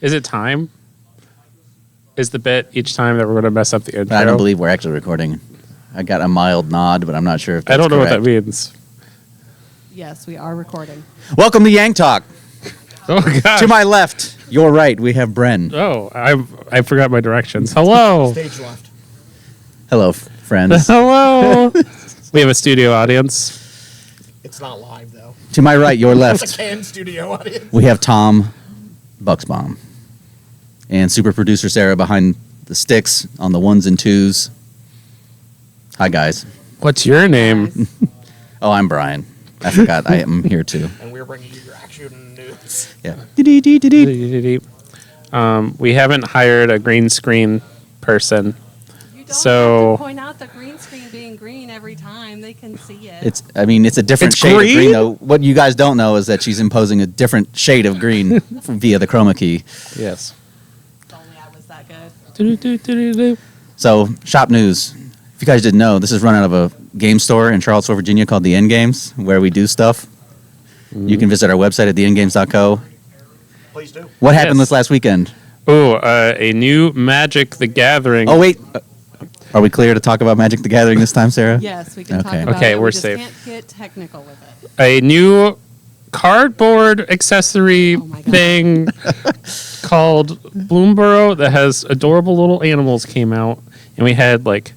Is it time? Is the bit each time that we're going to mess up the intro? I don't believe we're actually recording. I got a mild nod, but I'm not sure if that's I don't know correct. what that means. Yes, we are recording. Welcome to Yank Talk. Oh, gosh. To my left, your right, we have Bren. Oh, I forgot my directions. Hello. Stage left. Hello, friends. Hello. We have a studio audience. It's not live though. To my right, your It's a left, canned studio audience. we have Tom Bucksbaum. And super producer Sarah behind the sticks on the ones and twos. Hi, guys. What's your name? Oh, I'm Brian. I forgot I am here too. And we're bringing you your action news. Yeah. We haven't hired a green screen person. You don't So- have to point out the green screen being green every time. They can see it. It's a different It's shade of green? green, though. What you guys don't know is that she's imposing a different shade of green via the chroma key. Yes. If only I was that good. So, shop news. If you guys didn't know, this is run out of a game store in Charlottesville, Virginia called The End Games, where we do stuff. You can visit our website at theendgames.co. Please do. What happened Yes. this last weekend? Oh, a new Magic the Gathering. Oh, wait. Are we clear to talk about Magic the Gathering this time, Sarah? Yes, we can talk Okay. about Okay, it. we're we just safe. Can't get technical with it. A new cardboard accessory Oh my God. thing called Bloomborough that has adorable little animals came out. And we had like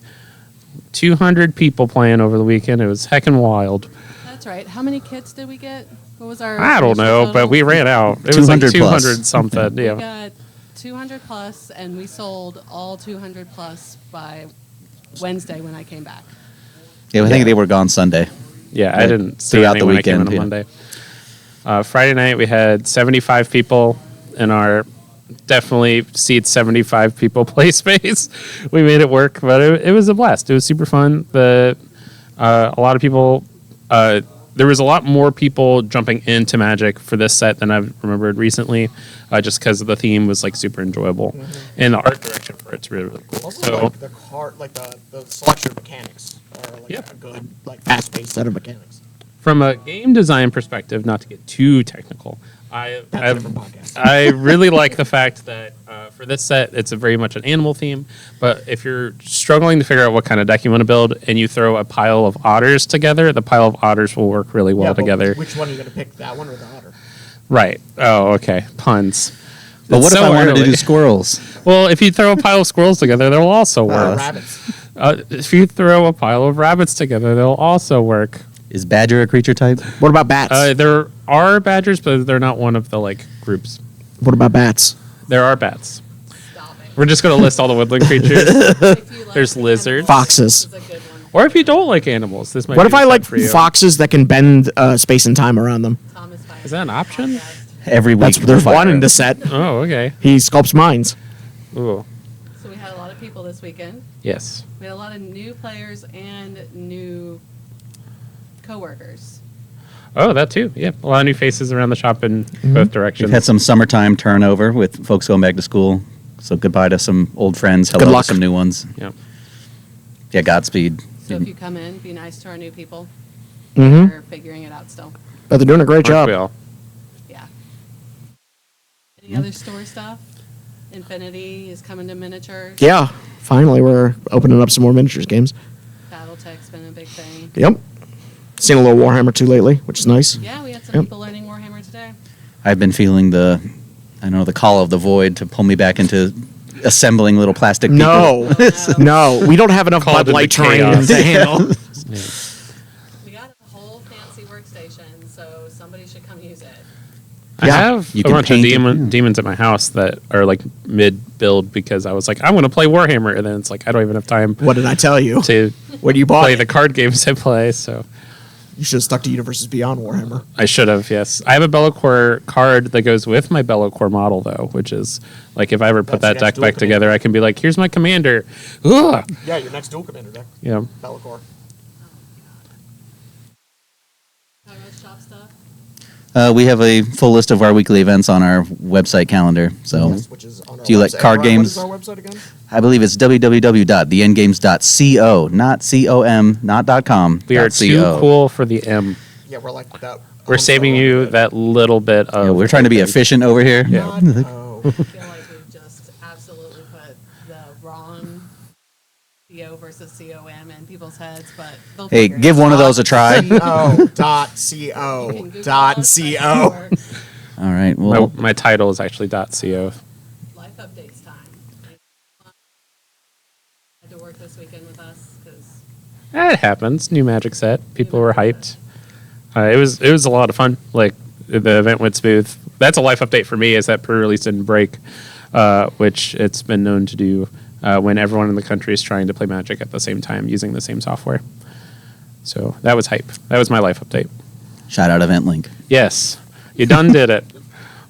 200 people playing over the weekend. It was heckin' wild. That's right. How many kits did we get? What was our? I don't initial know, total? but we ran out. It was like 200 plus. 200 something. We Yeah. got 200 plus, and we sold all 200 plus by Wednesday when I came back. Yeah, I think they were gone Sunday. Yeah, I Yeah, didn't see throughout any the when I came in weekend, on yeah. Monday. Friday night, we had 75 people in our definitely seats 75 people play space. We made it work, but it was a blast. It was super fun. A lot of people, there was a lot more people jumping into Magic for this set than I've remembered recently, just because the theme was like super enjoyable, and the art direction for it's really, really cool. Also, So like the card, like the selection of mechanics are like Yep. a good, like fast-paced set of mechanics. from a game design perspective, not to get too technical, That's a different podcast. I really like the fact that for this set, it's a very much an animal theme. But if you're struggling to figure out what kind of deck you want to build, and you throw a pile of otters together, the pile of otters will work really well but together. Which one are you going to pick? That one or the otter? Right. Oh, okay. Puns. But It's what if so I wanted to early. do squirrels? Well, if you throw a pile of squirrels together, they'll also work. Rabbits. If you throw a pile of rabbits together, they'll also work. Is badger a creature type? What about bats? There are badgers, but they're not one of the like groups. What about bats? There are bats. Stop it. We're just going to list all the woodland creatures. If you like There's the lizards. animals, Foxes. this is a good one. Or if you don't like animals, this might What be if the I set like for you. foxes that can bend space and time around them? Thomas Fine. Is that an option? Every week. There's fire. one in the set. Oh, okay. He sculpts minds. Ooh, So we had a lot of people this weekend. yes. We had a lot of new players and new coworkers. Oh, that too. Yeah, a lot of new faces around the shop in Mm-hmm. both directions. We've had some summertime turnover with folks going back to school. So goodbye to some old friends. Hello Good to luck. some new ones. Yeah. Yeah, Godspeed. So if you come in, be nice to our new people. Mm-hmm. We're figuring it out still. But they're doing a great Aren't we job. all? Yeah. Any other store stuff? Infinity is coming to miniatures. Yeah. Finally, we're opening up some more miniatures games. Battletech's been a big thing. Yep. Seen a little Warhammer 2 lately, which is nice. Yeah, we had some Yep. people learning Warhammer today. I've been feeling the call of the void to pull me back into assembling little plastic people. No. Oh, no. No, we don't have enough Called Bud Light into terrain chaos. to handle. We got a whole fancy workstation, so somebody should come use it. I Yeah. have You a can bunch of paint it, demons at my house that are like mid-build because I was like, I want to play Warhammer, and then it's like I don't even have time What did I tell you? to When you bought play it, the card games I play. So you should have stuck to Universes Beyond Warhammer. I should have. Yes, I have a Bellacore card that goes with my Bellacore model though, which is like if I ever put That's that the deck next dual back together, I can be like, here's my commander. Ugh. Yeah, your next dual commander deck. Yeah. Bellacore. Talk about shop stuff. We have a full list of our weekly events on our website calendar. So Yes, which is on our do you like website. card Brian, games? What is our website again? I believe it's www.theendgames.co, not com, not .com. We are too .co. cool for the M. Yeah, we're like that. We're saving you that little bit of. Yeah, we're trying to be efficient over here. Yeah. Not, joke. I feel like we've just absolutely put the wrong CO versus COM in people's heads, but they'll Hey, figure it give out. one of those a try. You can Google us, but it co. works. All right. Well, My title is actually .co. Life updates time. Had to work this weekend with us because It happens. New Magic set. People were hyped. It was a lot of fun. Like the event went smooth. That's a life update for me. Is that pre-release didn't break, which it's been known to do when everyone in the country is trying to play Magic at the same time using the same software. So that was hype. That was my life update. shout out Event Link. Yes, you done did it.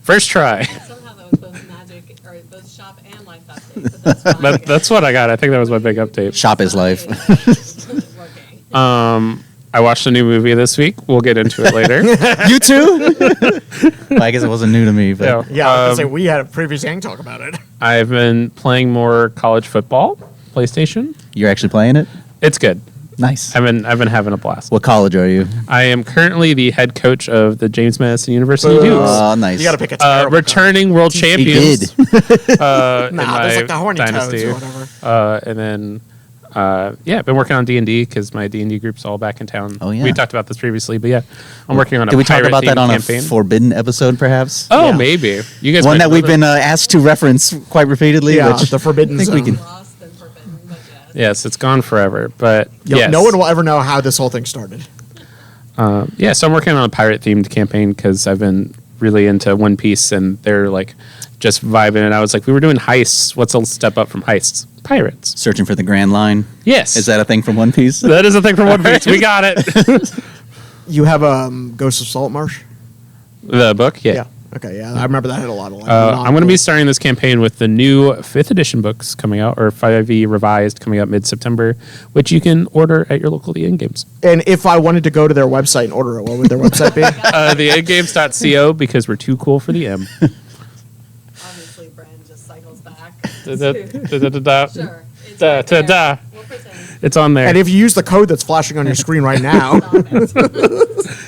First try. somehow that was both magic or both shop and life update. But that's fine. That's what I got. I think that was my big update. Shop is life. Working. I watched a new movie this week. We'll get into it later. You too? Well, I guess it wasn't new to me, but Yeah. Yeah, I was gonna say we had a previous gang talk about it. I've been playing more college football, PlayStation. you're actually playing it? It's good. Nice. I've been having a blast. What college are you? I am currently the head coach of the James Madison University Boo. Dukes. Oh, nice. You got to pick a terrible Returning world He champions. did. color. In Nah, my there's like the horny dynasty. toads or whatever. And then, I've been working on D&D because my D&D group's all back in town. Oh, yeah. We talked about this previously, but yeah, I'm working on a Did we talk pirate about that themed on campaign. a forbidden episode, perhaps? Oh, Yeah. maybe. You guys One might that we've know been asked to reference quite repeatedly. Yeah, which the Forbidden I think we Zone. can. Lost and forbidden, but yes. Yes, it's gone forever, but Yo, no one will ever know how this whole thing started. Yeah, so I'm working on a pirate themed campaign because I've been really into One Piece and they're like just vibing it. I was like, we were doing heists. What's a step up from heists? Pirates. Searching for the Grand Line. Yes. Is that a thing from One Piece? That is a thing from One Piece. We got it. You have Ghost of Saltmarsh? The book? Yeah. Yeah. Okay, yeah. I remember that had a lot of like. I'm going to be starting this campaign with the new 5th edition books coming out, or 5e revised coming out mid-September, which you can order at your local The End Games. And if I wanted to go to their website and order it, what would their website be? TheEndgames.co because we're too cool for the M. Obviously, Brand just cycles back. Da-da-da-da-da-da. Sure. It's Da, right da, there. da. We'll pretend. It's on there. And if you use the code that's flashing on your screen right now, Stop it. This is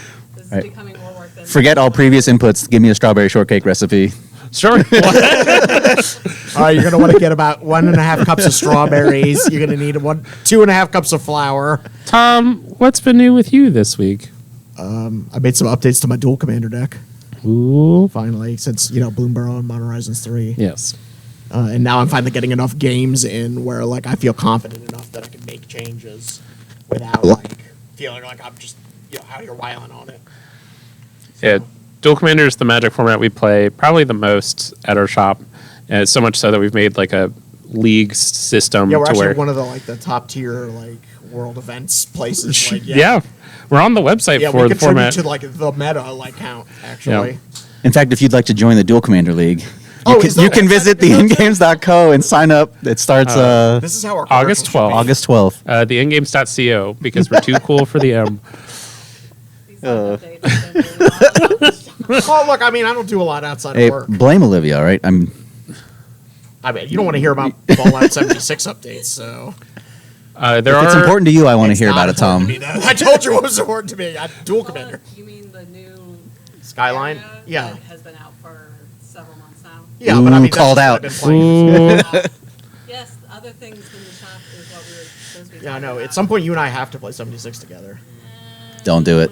Right. becoming more work than Forget all previous inputs. Give me a strawberry shortcake recipe. Sure. you're going to want to get about 1.5 cups of strawberries. You're going to need 2.5 cups of flour. Tom, what's been new with you this week? I made some updates to my dual commander deck. Ooh. Finally, since Bloomburrow and Modern Horizons 3. Yes. And now I'm finally getting enough games in where like I feel confident enough that I can make changes without like feeling like I'm just out here wiling on it. Yeah. Dual Commander is the Magic format we play probably the most at our shop. And so much so that we've made like a league system Yeah, we're to actually where one of the top tier like world events places. Like, yeah. We're on the website yeah, for we the contribute format. to like the meta like count actually. Yeah. In fact, if you'd like to join the Dual Commander League, Is you that can website visit theendgames.co and sign up. It starts This is how our August commercials 12th. should be. August 12th. TheEndgames.co because we're too cool for the M. These updates have been doing a lot. Oh, look, I mean, I don't do a lot outside Hey, of work. blame Olivia, all right? I mean, you don't want to hear about Fallout 76 updates, so There If are it's important to you, I want to It's hear not about it, important Tom. to me, though. I told you what was important to me. Dual commander. You mean the new Skyline? area Yeah. that has been out for several months now? Yeah, Ooh, but I mean, called that's out. just what I've been playing. Yes, other things in the shop is what we were supposed to be Yeah, I talking know. about. At some point, you and I have to play 76 together. Don't do it.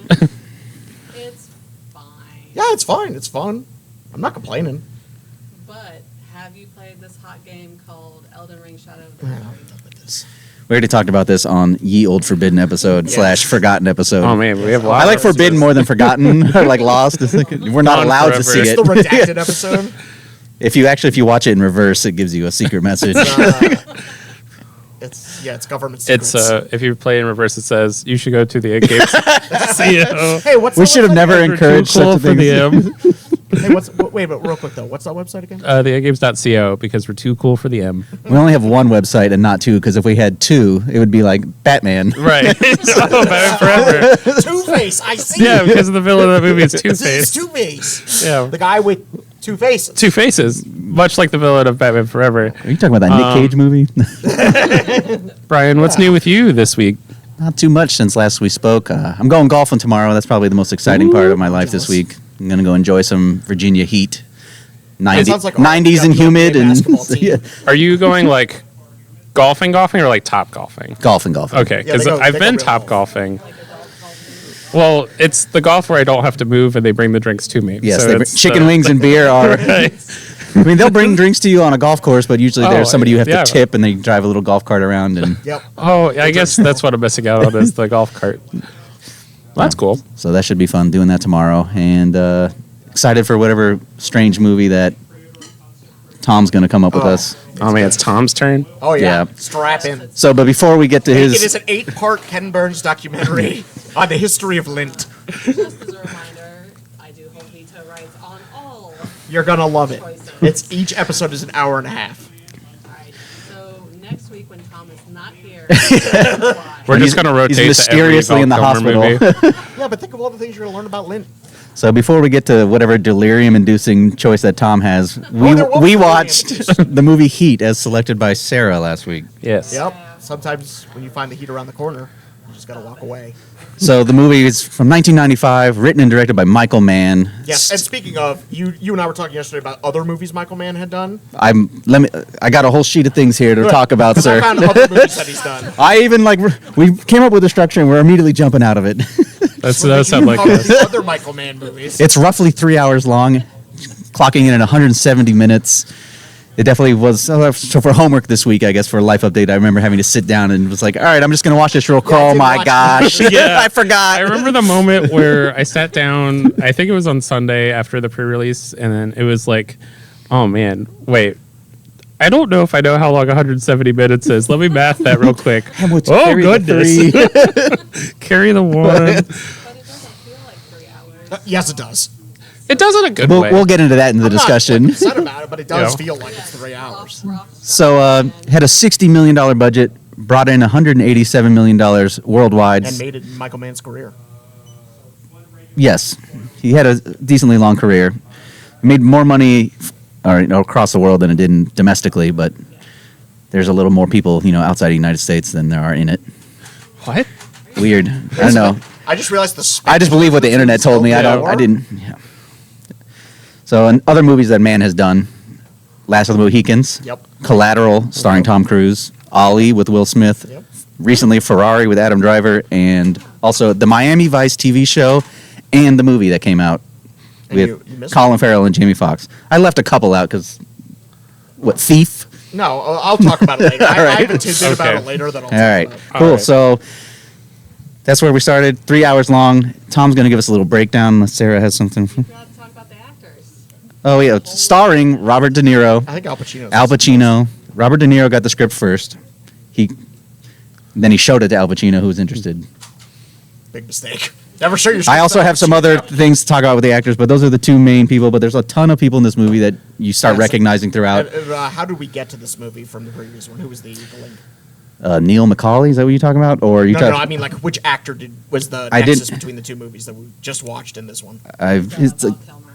It's fine. Yeah, it's fine. It's fun. I'm not complaining. But have you played this hot game called Elden Ring Shadow of the Yeah, I'm Tomb? done with this. We already talked about this on Ye Old Forbidden episode Yeah. / Forgotten episode. Oh man, we have a lot. I like of- Forbidden more than Forgotten or like Lost. It's like, we're not Gone allowed to forever. see It's it. the redacted episode. If you watch it in reverse, it gives you a secret message. It's government It's secrets. if you play in reverse, it says you should go to the End Games. CEO. Hey, what's we that should have website never again? encouraged Too cool such a for the thing. M. Hey, wait, but real quick though, what's that website again? TheEndgames.co because we're too cool for the M. We only have one website and not two, because if we had two, it would be like Batman. Right. Oh, Batman Forever. Two-Face. I see. Yeah, because of the villain of the movie is Two This is Face. Two-Face. Yeah. The guy with two faces. Two Faces, much like the villain of Batman Forever. Are you talking about that Nick Cage movie? Brian, what's new with you this week? Not too much since last we spoke. I'm going golfing tomorrow. That's probably the most exciting part of my life this jealous. week. I'm going to go enjoy some Virginia heat. sounds like 90s and RPW humid and basketball team. yeah. Are you going like golfing or like top golfing? golfing. Okay, Yeah, because they go I've been real top golf. golfing. Well, it's the golf where I don't have to move and they bring the drinks to me. Yes, So they bring, it's chicken wings and beer are. Right. I mean, they'll bring drinks to you on a golf course, but usually Oh, there's somebody you have yeah. to tip, and they drive a little golf cart around. And Yep. Oh, I guess that's what I'm missing out on is the golf cart. Well, that's cool. so that should be fun doing that tomorrow. And excited for whatever strange movie that Tom's going to come up with us. Oh man, it's Tom's turn. Oh yeah. Yeah. Strap in. So, but before we get to It is his, an 8-part Ken Burns documentary on the history of lint. Just as a reminder, I do hold veto rights on all. You're gonna love it. Choices. It's each episode is an hour and a half. All right. So next week when Tom is not here, We're He's- just gonna rotate he's to every mysteriously in the Val Kilmer hospital. movie. Yeah, but think of all the things you're gonna learn about lint. so before we get to whatever delirium-inducing choice that Tom has, there was we delirium watched the movie Heat as selected by Sarah last week. Yes. Yep. Sometimes when you find the heat around the corner, you just gotta walk away. So the movie is from 1995, written and directed by Michael Mann. Yes. And speaking of, you and I were talking yesterday about other movies Michael Mann had done. I got a whole sheet of things here to Good. talk about, 'Cause I sir. found other movies that he's done. I even we came up with a structure and we're immediately jumping out of it. That You sounds like covered us. the other Michael Mann movies. It's roughly 3 hours long, clocking in at 170 minutes. It definitely was. So for homework this week, I guess for a life update, I remember having to sit down and was like, "All right, I'm just gonna watch this real quick." I Oh did my watch gosh! Yeah. I forgot. I remember the moment where I sat down, I think it was on Sunday after the pre-release, and then it was like, oh man, wait. I don't know if I know how long 170 minutes is. Let me math that real quick. We'll Oh, carry the goodness. Carry the one. but it doesn't feel like 3 hours. Yes, it does. It does in a good way. We'll get into that in the I'm discussion. not upset about it, but it does Yeah. feel like it's 3 hours. So had a $60 million budget, brought in $187 million worldwide. And made it in Michael Mann's career. Yes, he had a decently long career. Made more money across the world than it did domestically, but there's a little more people, outside the United States than there are in it. What? Weird. I don't know. I just realized the. I just believe what the internet told me. I didn't. Yeah. So, in other movies that man has done, Last of the Mohicans, Yep. Collateral, starring Tom Cruise, Ollie with Will Smith, Yep. recently Ferrari with Adam Driver, and also the Miami Vice TV show and the movie that came out And with you missed Colin Farrell and Jamie Foxx. I left a couple out because, Thief? No, I'll talk about it later. I right. have a tidbit about Okay. it later that I'll All talk right, about. cool. All right. So that's where we started. 3 hours long. Tom's going to give us a little breakdown unless Sarah has something. We forgot to talk about the actors. Oh, yeah. Starring Robert De Niro. I think Al Pacino. Al Pacino. Robert De Niro got the script first. Then he showed it to Al Pacino, who was interested. Big mistake. Never show your. I also script to Al have some other Pacino. things to talk about with the actors, but those are the two main people. But there's a ton of people in this movie that you start Yes. recognizing throughout. How did we get to this movie from the previous one? Who was the link? Neil McCauley, is that what you're talking about? Or you No, talk- no, I mean like which actor was the I nexus didn't- between the two movies that we just watched in this one? it's Val Kilmer.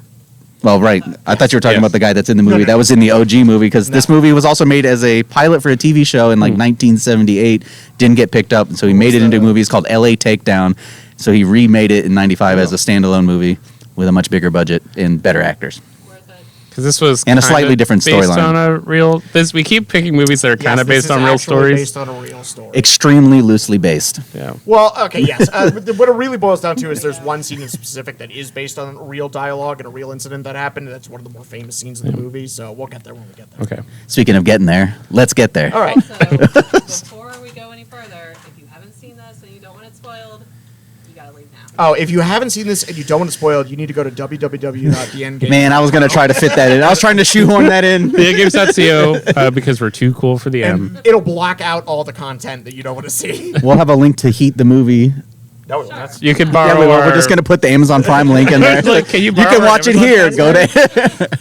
well, right. I thought you were talking Yes. about the guy that's in the movie. no, That was in the OG movie because this No. movie was also made as a pilot for a TV show in like 1978. Didn't get picked up, and so he made it into a movie. It's called L.A. Takedown. So he remade it in '95 as a standalone movie with a much bigger budget and better actors. Worth it. Because this was And a kinda slightly different based storyline. on a real. We keep picking movies that are kind of Yes, this based is on real actually stories. Based on a real story. Extremely loosely based. Yeah. Well, okay, yes. What it really boils down to is there's one scene in specific that is based on real dialogue and a real incident that happened. That's one of the more famous scenes in the movie. So we'll get there when we get there. Okay. Speaking of getting there, let's get there. All right. Also, before we go any further, if you haven't seen this and you don't want it spoiled, you gotta leave now. Oh, if you haven't seen this and you don't want it spoiled, you need to go to www.theendgame. Man, I was gonna try to fit that in. I was trying to shoehorn that in. TheGames.co because we're too cool for the M. And it'll block out all the content that you don't want to see. We'll have a link to Heat the movie. No, that's You can Yeah, borrow. we will. our- We're just gonna put the Amazon Prime link in there. Like, can you You borrow can our watch it Amazon here. Go password? to.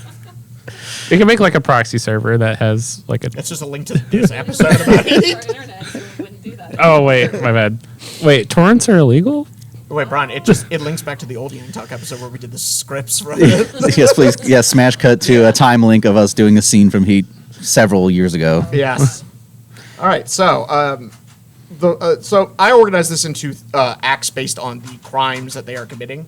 We can make like a proxy server that has like a. it's just a link to this episode about it. Our internet, so we wouldn't do that. Oh wait, my bad. Wait, torrents are illegal? Wait, Brian, it links back to the old Young Talk episode where we did the scripts for it. Yes, please. Yes, smash cut to a time link of us doing a scene from Heat several years ago. Yes. All right. So, so I organized this into acts based on the crimes that they are committing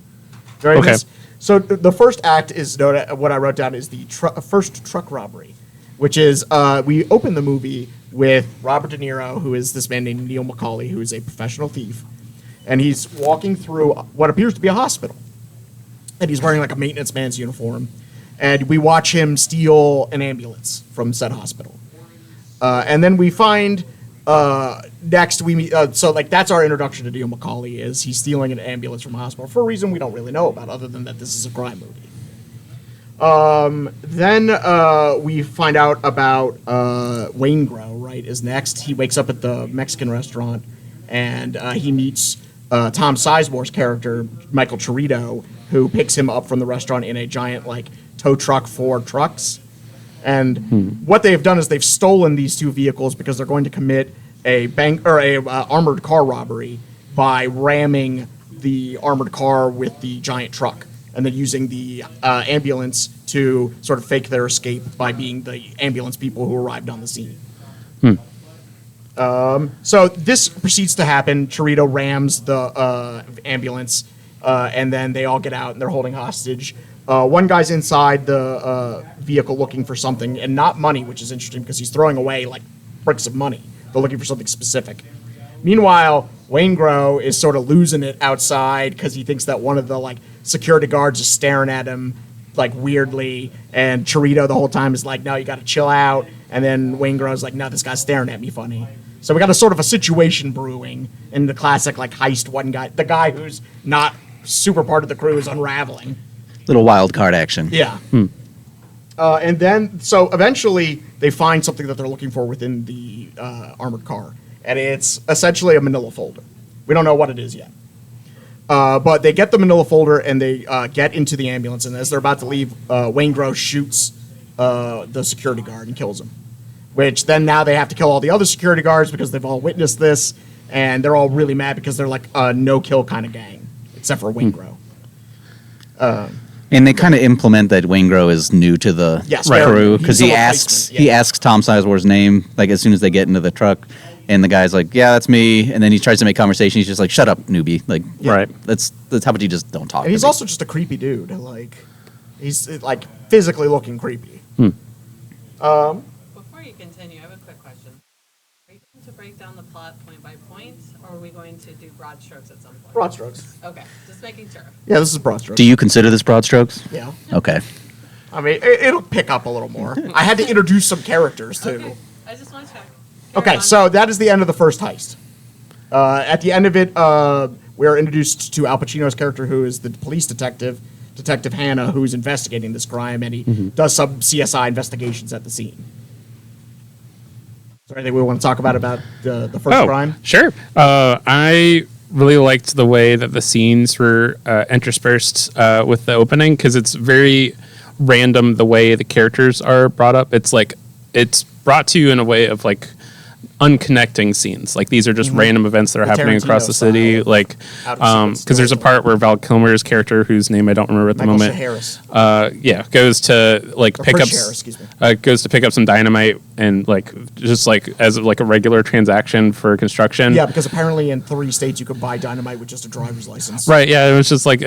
during Okay. this. So the first act is what I wrote down is the first truck robbery, which is we open the movie with Robert De Niro, who is this man named Neil McCauley, who is a professional thief, and he's walking through what appears to be a hospital, and he's wearing like a maintenance man's uniform, and we watch him steal an ambulance from said hospital, and then we find next we meet. So like that's our introduction to Neil McCauley, is he's stealing an ambulance from a hospital for a reason we don't really know about, other than that this is a crime movie. Then we find out about Waingro, right, is next. He wakes up at the Mexican restaurant, and he meets Tom Sizemore's character, Michael Chirito, who picks him up from the restaurant in a giant, like, tow truck for trucks. And what they have done is they've stolen these two vehicles because they're going to commit a bank or a armored car robbery by ramming the armored car with the giant truck, and then using the ambulance to sort of fake their escape by being the ambulance people who arrived on the scene. So this proceeds to happen. Chirito rams the ambulance, and then they all get out and they're holding hostage. One guy's inside the vehicle looking for something, and not money, which is interesting because he's throwing away like bricks of money. They're looking for something specific. Meanwhile, Waingro is sort of losing it outside because he thinks that one of the like security guards is staring at him like weirdly, and Chirito the whole time is like, no, you got to chill out. And then Waingro's like, no, this guy's staring at me funny. So we got a sort of a situation brewing in the classic like heist. One guy, the guy who's not super part of the crew, is unraveling. Little wild card action. Yeah. And then, so eventually they find something that they're looking for within the armored car. And it's essentially a manila folder. We don't know what it is yet. But they get the manila folder and they get into the ambulance. And as they're about to leave, Waingro shoots the security guard and kills him. Which then now they have to kill all the other security guards because they've all witnessed this. And they're all really mad because they're like a no-kill kind of gang, except for Waingro. And they kind of implement that Waingro is new to the crew because he asks Tom Sizemore's name like as soon as they get into the truck, and the guy's like, "Yeah, that's me." And then he tries to make conversation. He's just like, "Shut up, newbie!" Like, Right. That's how about you just don't talk. And he's also just a creepy dude. Like, he's like physically looking creepy. Before you continue, I have a quick question. Are you going to break down the plot point by point, or are we going to do broad strokes at some point? Broad strokes. Okay, just making sure. Yeah, this is broad strokes. Do you consider this broad strokes? Yeah. Okay. I mean, it'll pick up a little more. I had to introduce some characters, too. Okay, I just want to check. Okay, Carry on. so that is the end of the first heist. At the end of it, we're introduced to Al Pacino's character, who is the police detective, Detective Hannah, who's investigating this crime, and he does some CSI investigations at the scene. Is there anything we want to talk about the first crime? Sure. I really liked the way that the scenes were interspersed with the opening, because it's very random the way the characters are brought up. It's like it's brought to you in a way of like unconnecting scenes. Like these are just random events that are happening across the city. Like because there's a part where Val Kilmer's character, whose name I don't remember at the Michael moment, Shaharis. goes to like pick up Shaharis, excuse me. goes to pick up some dynamite, and like just like as like a regular transaction for construction. Yeah, because apparently in 3 states you could buy dynamite with just a driver's license. Right, yeah, it was just like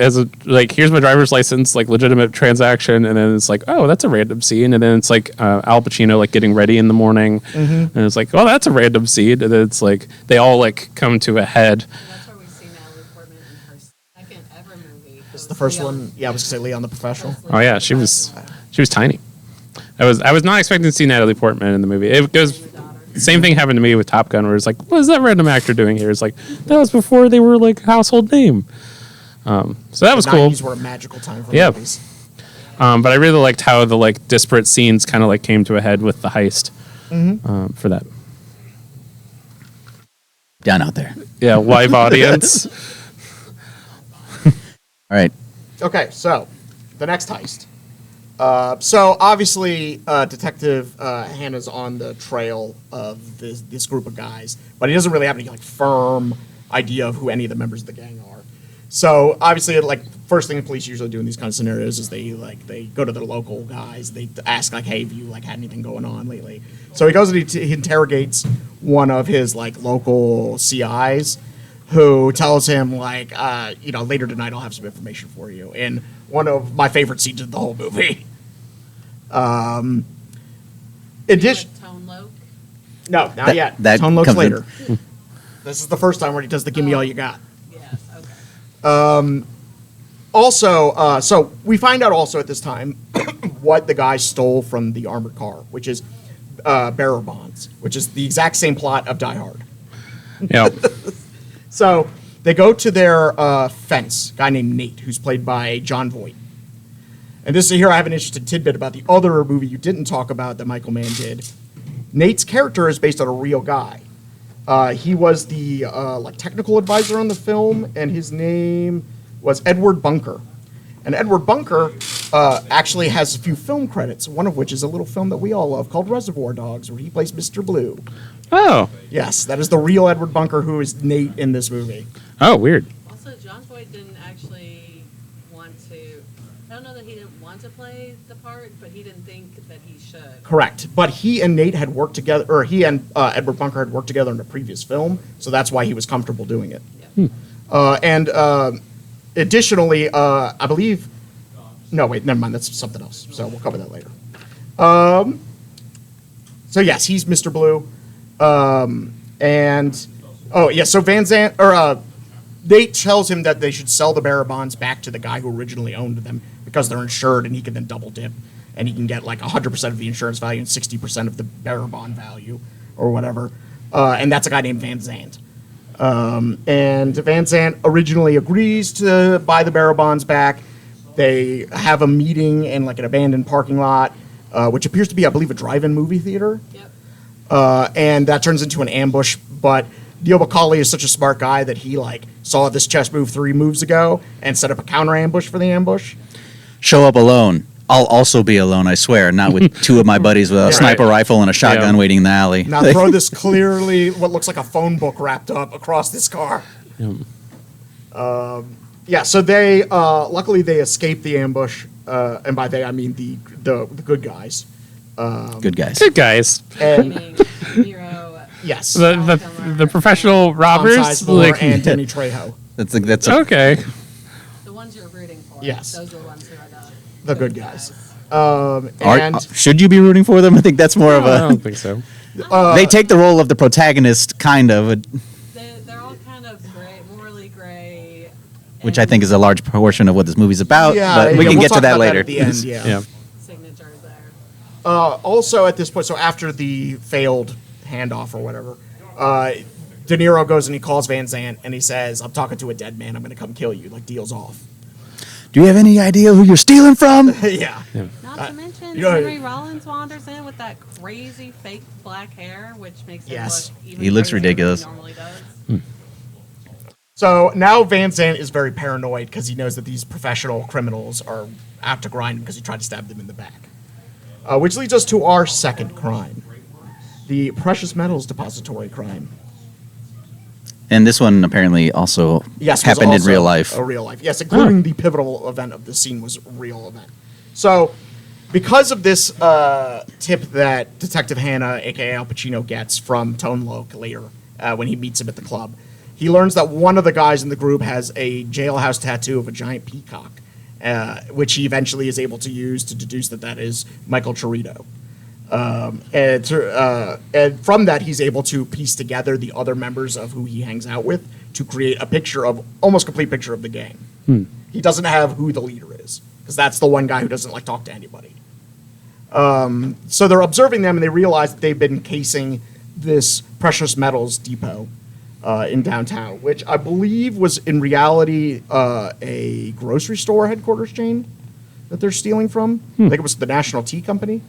here's my driver's license, like legitimate transaction, and then it's like, oh, that's a random scene, and then it's like Al Pacino like getting ready in the morning, and it's like, oh, that's a random scene, and then it's like they all like come to a head. And that's where we see Natalie Portman in her second ever movie. This is the first one. Yeah, I was going to say Leon the Professional. Oh yeah, she was tiny. I was not expecting to see Natalie Portman in the movie. It goes. Same thing happened to me with Top Gun, where it's like, what is that random actor doing here? It's like, that was before they were like household name. So that was cool. 90s were a magical time for Yeah. movies. But I really liked how the like disparate scenes kind of like came to a head with the heist for that. Down out there. Yeah, live audience. All right. Okay, so the next heist. So obviously, Detective Hannah's on the trail of this group of guys, but he doesn't really have any like firm idea of who any of the members of the gang are. So obviously, like first thing the police usually do in these kind of scenarios is they go to their local guys. They ask like, "Hey, have you like had anything going on lately?" So he goes and he interrogates one of his like local CIs, who tells him like, later tonight I'll have some information for you. And one of my favorite scenes in the whole movie. Addition. Tone Loc. No, not yet. that Tone Loc's comes in. later. This is the first time where he does the "Give me all you got." Yes. Okay. Also, so we find out also at this time what the guy stole from the armored car, which is bearer bonds, which is the exact same plot of Die Hard. Yep. So they go to their fence, guy named Nate, who's played by John Voight. And this is here I have an interesting tidbit about the other movie you didn't talk about that Michael Mann did. Nate's character is based on a real guy. He was the like technical advisor on the film, and his name was Edward Bunker. And Edward Bunker actually has a few film credits, one of which is a little film that we all love called Reservoir Dogs, where he plays Mr. Blue. Oh. Yes, that is the real Edward Bunker who is Nate in this movie. Oh, weird. Also, John Voight didn't actually want to. I don't know that he didn't want to play the part, but he didn't think that he should. Correct. But he and Nate had worked together, or he and Edward Bunker had worked together in a previous film, so that's why he was comfortable doing it. Yeah. And additionally, I believe. No, wait, never mind. That's something else. So we'll cover that later. So yes, he's Mr. Blue. And oh yeah, so Van Zandt or Nate tells him that they should sell the bearer bonds back to the guy who originally owned them because they're insured, and he can then double dip, and he can get like 100% of the insurance value and 60% of the bearer bond value or whatever. And that's a guy named Van Zandt. And Van Zandt originally agrees to buy the bearer bonds back. They have a meeting in like an abandoned parking lot, which appears to be, I believe, a drive-in movie theater. Yep. And that turns into an ambush. But Neil Bacali is such a smart guy that he like saw this chess move 3 moves ago and set up a counter ambush for the ambush. Show up alone. I'll also be alone, I swear. Not with 2 of my buddies with a sniper rifle and a shotgun Yeah. waiting in the alley. Now throw this clearly what looks like a phone book wrapped up across this car. Yeah, so they luckily they escape the ambush, and by they I mean the good guys. Good guys. Good guys. And Meaning Nero, yes, The professional Tom robbers. Sizemore and Danny Trejo, That's Okay. the ones you're rooting for. Yes. Those are the ones who are the good guys. should you be rooting for them? I think that's more of I a. don't think so. They take the role of the protagonist, kind of, They're all kind of gray, morally gray. which I think is a large portion of what this movie's about. Yeah, but we yeah, can we'll get to talk that about later. at the end, yeah. Yeah. Signatures there. Also, at this point, so after the failed handoff or whatever, De Niro goes and he calls Van Zandt and he says, "I'm talking to a dead man. I'm going to come kill you." Like, deal's off. Do you have any idea who you're stealing from? Yeah. Not to mention you know- Henry Rollins wanders in with that crazy fake black hair, which makes him Yes. look even He looks crazier than ridiculous. he normally does. So now Van Zandt is very paranoid because he knows that these professional criminals are out to grind him because he tried to stab them in the back. Which leads us to our second crime, the precious metals depository crime. And this one apparently also Yes, was happened in also real life. A real life, yes, including the pivotal event of the scene was a real event. So, because of this tip that Detective Hanna, aka Al Pacino, gets from Tone Loc later when he meets him at the club, he learns that one of the guys in the group has a jailhouse tattoo of a giant peacock, which he eventually is able to use to deduce that that is Michael Chirito. And from that, he's able to piece together the other members of who he hangs out with to create a picture of, almost complete picture of the gang. He doesn't have who the leader is, because that's the one guy who doesn't like talk to anybody. So they're observing them, and they realize that they've been casing this precious metals depot in downtown, which I believe was in reality a grocery store headquarters chain that they're stealing from. I think it was the National Tea Company.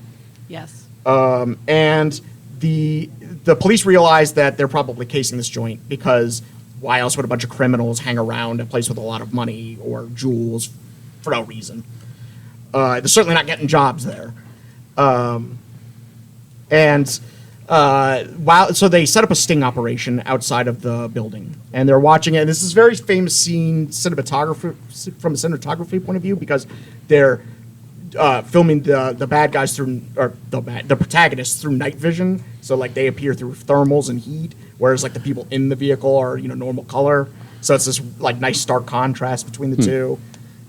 Yes. And the police realize that they're probably casing this joint because why else would a bunch of criminals hang around a place with a lot of money or jewels for no reason? They're certainly not getting jobs there. So they set up a sting operation outside of the building, and they're watching it. And this is a very famous scene from a cinematography point of view because they're filming the bad guys through, or the protagonists through night vision. So like they appear through thermals and heat, whereas like the people in the vehicle are normal color. So it's this like nice stark contrast between the two.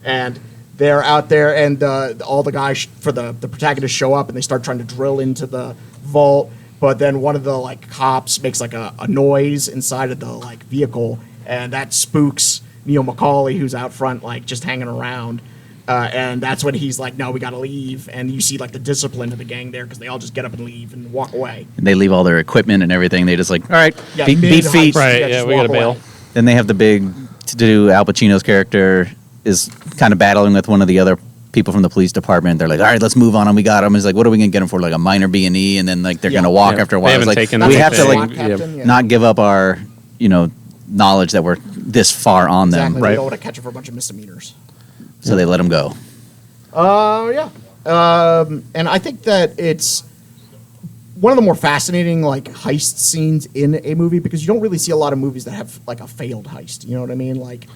And they're out there, and all the guys for the protagonists show up, and they start trying to drill into the vault. But then one of the like cops makes like a noise inside of the like vehicle, and that spooks Neil McCauley, who's out front like just hanging around. And that's when he's like, "No, we got to leave." And you see like the discipline of the gang there because they all just get up and leave and walk away. And they leave all their equipment and everything. They just like, all right, Yeah, beat mid-heist, feet. Right, yeah, just we gotta walk bail. away. Then they have the big to do. Al Pacino's character is kind of battling with one of the other people from the police department. They're like, all right, let's move on him. We got him. He's like, what are we gonna get him for? Like a minor B&E, and then like they're gonna walk Yeah. after a They while. haven't It's like taken we have to anything. like Captain, yeah. not give up our knowledge that we're this far on them. Exactly. Right. They don't want to catch him for a bunch of misdemeanors. So they let him go. Yeah. And I think that it's one of the more fascinating like heist scenes in a movie because you don't really see a lot of movies that have like a failed heist. You know what I mean? Like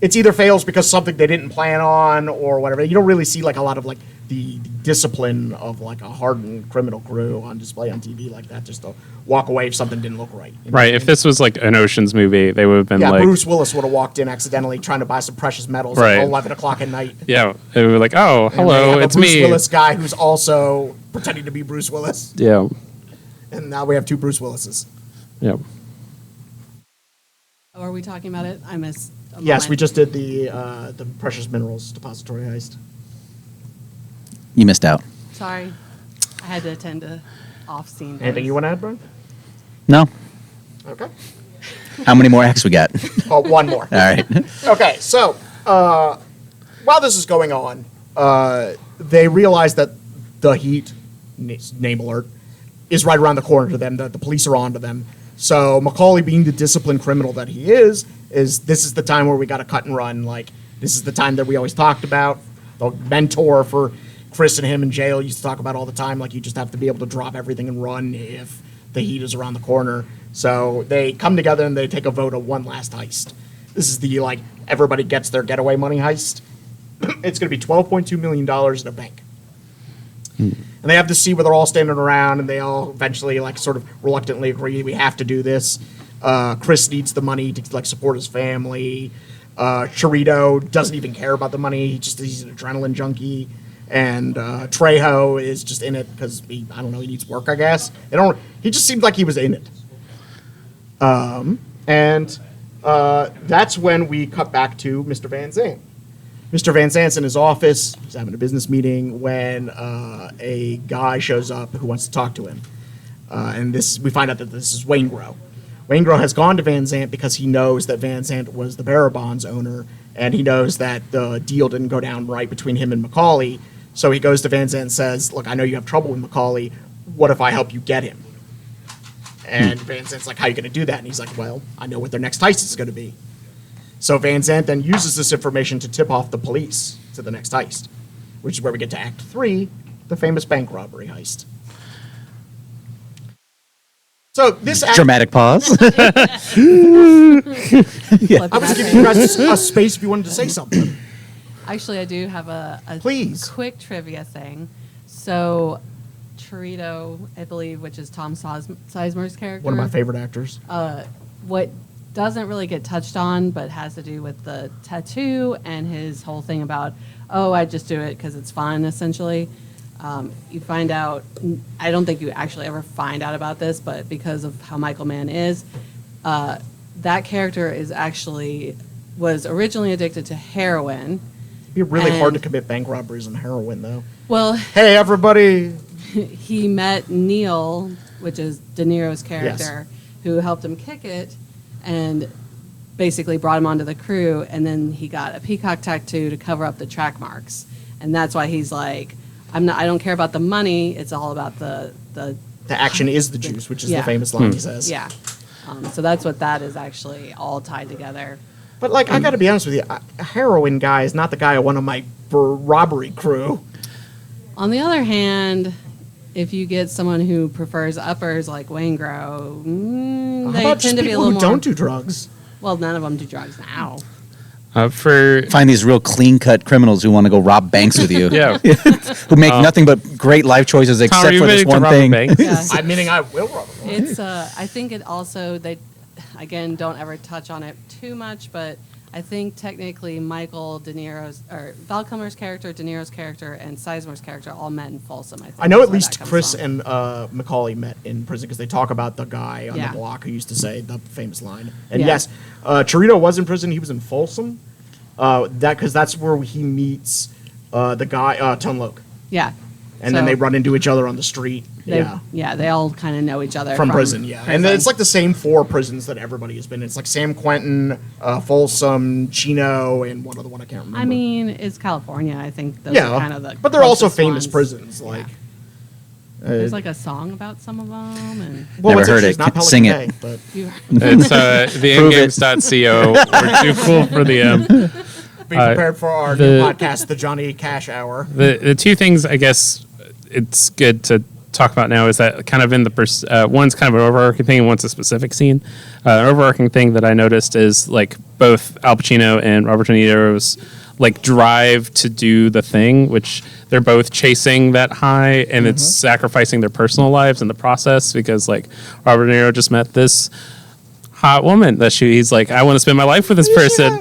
it's either fails because something they didn't plan on or whatever. You don't really see like a lot of like the discipline of like a hardened criminal crew on display on TV like that just to walk away if something didn't look right. You know what I Right. If mean? this was like an Ocean's movie, they would have been Yeah, like, Bruce Willis would have walked in accidentally trying to buy some precious metals Right. at 11 o'clock at night. yeah, it would be like, oh, And they hello, have it's a Bruce me. Willis guy who's also pretending to be Bruce Willis. Yeah, And now we have two Bruce Willises. yeah. Oh, are we talking about it? I missed. A Yes, we moment. just did the precious minerals depository heist. You missed out. Sorry, I had to attend to off-scene. Anything things. you want to add, Brian? No. Okay. How many more acts we got? Oh, one more. All right. Okay, so while this is going on, they realize that the heat, name alert, is right around the corner to them. The police are on to them. So Macaulay, being the disciplined criminal that he is this is the time where we got to cut and run. Like, this is the time that we always talked about. The mentor for Chris and him in jail used to talk about all the time. Like, you just have to be able to drop everything and run if the heat is around the corner. So they come together and they take a vote of one last heist. This is the, like, everybody gets their getaway money heist. It's going to be $12.2 million in a bank. And they have to see where they're all standing around, and they all eventually, like, sort of reluctantly agree, we have to do this. Chris needs the money to, like, support his family. Chirito doesn't even care about the money. He's an adrenaline junkie. And Trejo is just in it because he needs work, I guess. He just seemed like he was in it. And that's when we cut back to Mr. Van Zandt. Mr. Van Zant's in his office. He's having a business meeting when a guy shows up who wants to talk to him. And we find out that this is Waingro. Waingro has gone to Van Zandt because he knows that Van Zandt was the bearer bonds owner, and he knows that the deal didn't go down right between him and Macaulay. So he goes to Van Zandt and says, look, I know you have trouble with Macaulay. What if I help you get him? And Van Zandt's like, how are you going to do that? And he's like, well, I know what their next heist is going to be. So Van Zandt then uses this information to tip off the police to the next heist, which is where we get to Act 3, the famous bank robbery heist. So this act, Dramatic pause. Flip I was that giving way. you guys a space if you wanted to say something. Actually, I do have a Please. quick trivia thing. So, Chirito, I believe, which is Tom Sizemer's character. One of my favorite actors. What doesn't really get touched on, but has to do with the tattoo and his whole thing about, oh, I just do it because it's fun, essentially. You find out, I don't think you actually ever find out about this, but because of how Michael Mann is, that character was originally addicted to heroin. It'd be really hard to And- commit bank robberies on heroin, though. Well, Hey, everybody. he met Neil, which is De Niro's character, who helped him kick it and basically brought him onto the crew. And then he got a peacock tattoo to cover up the track marks. And that's why he's like, I don't care about the money. It's all about the The action is the juice, which is Yeah. the famous line he says. yeah. So that's what that is actually all tied together. But, like, I got to be honest with you. A heroin guy is not the guy I want on my robbery crew. On the other hand, if you get someone who prefers uppers like Waingro, How they about just tend to be a people little who more. don't do drugs? Well, none of them do drugs now. For Find these real clean-cut criminals who want to go rob banks with you. yeah, Who make nothing but great life choices Tom, except are you for this ready to one rob a thing. bank? Yeah. I mean, I will rob a bank. It's I think it also they again don't ever touch on it too much, but I think technically Michael De Niro's or Val Kilmer's character, De Niro's character, and Sizemore's character all met in Folsom. I think I know that's at where least that comes Chris from. and Macaulay met in prison because they talk about the guy on Yeah. the block who used to say the famous line. And Yeah. yes, Chirito was in prison. He was in Folsom. Because that's where he meets the guy Tone Loc. Yeah. And then So they run into each other on the street. yeah, they all kind of know each other From prison, yeah. And prison. it's like the same 4 prisons that everybody has been in. It's like San Quentin, Folsom, Chino, and one other one I can't remember. I mean, it's California. I think those yeah, are kind of the but they're also closest famous ones. prisons. Yeah. Like, There's like a song about some of them, and well, Never it's heard actually- it. it's not Pelican Sing it. Bay, but you It's Prove it. theingames.co. We're too cool for the be prepared for our the- new podcast, the Johnny Cash Hour. The two things I guess it's good to talk about now is that kind of in the one's kind of an overarching thing and one's a specific scene. An overarching thing that I noticed is like both Al Pacino and Robert De Niro's like drive to do the thing, which they're both chasing that high and it's sacrificing their personal lives in the process because like Robert De Niro just met this hot woman that he's like, I want to spend my life with this person.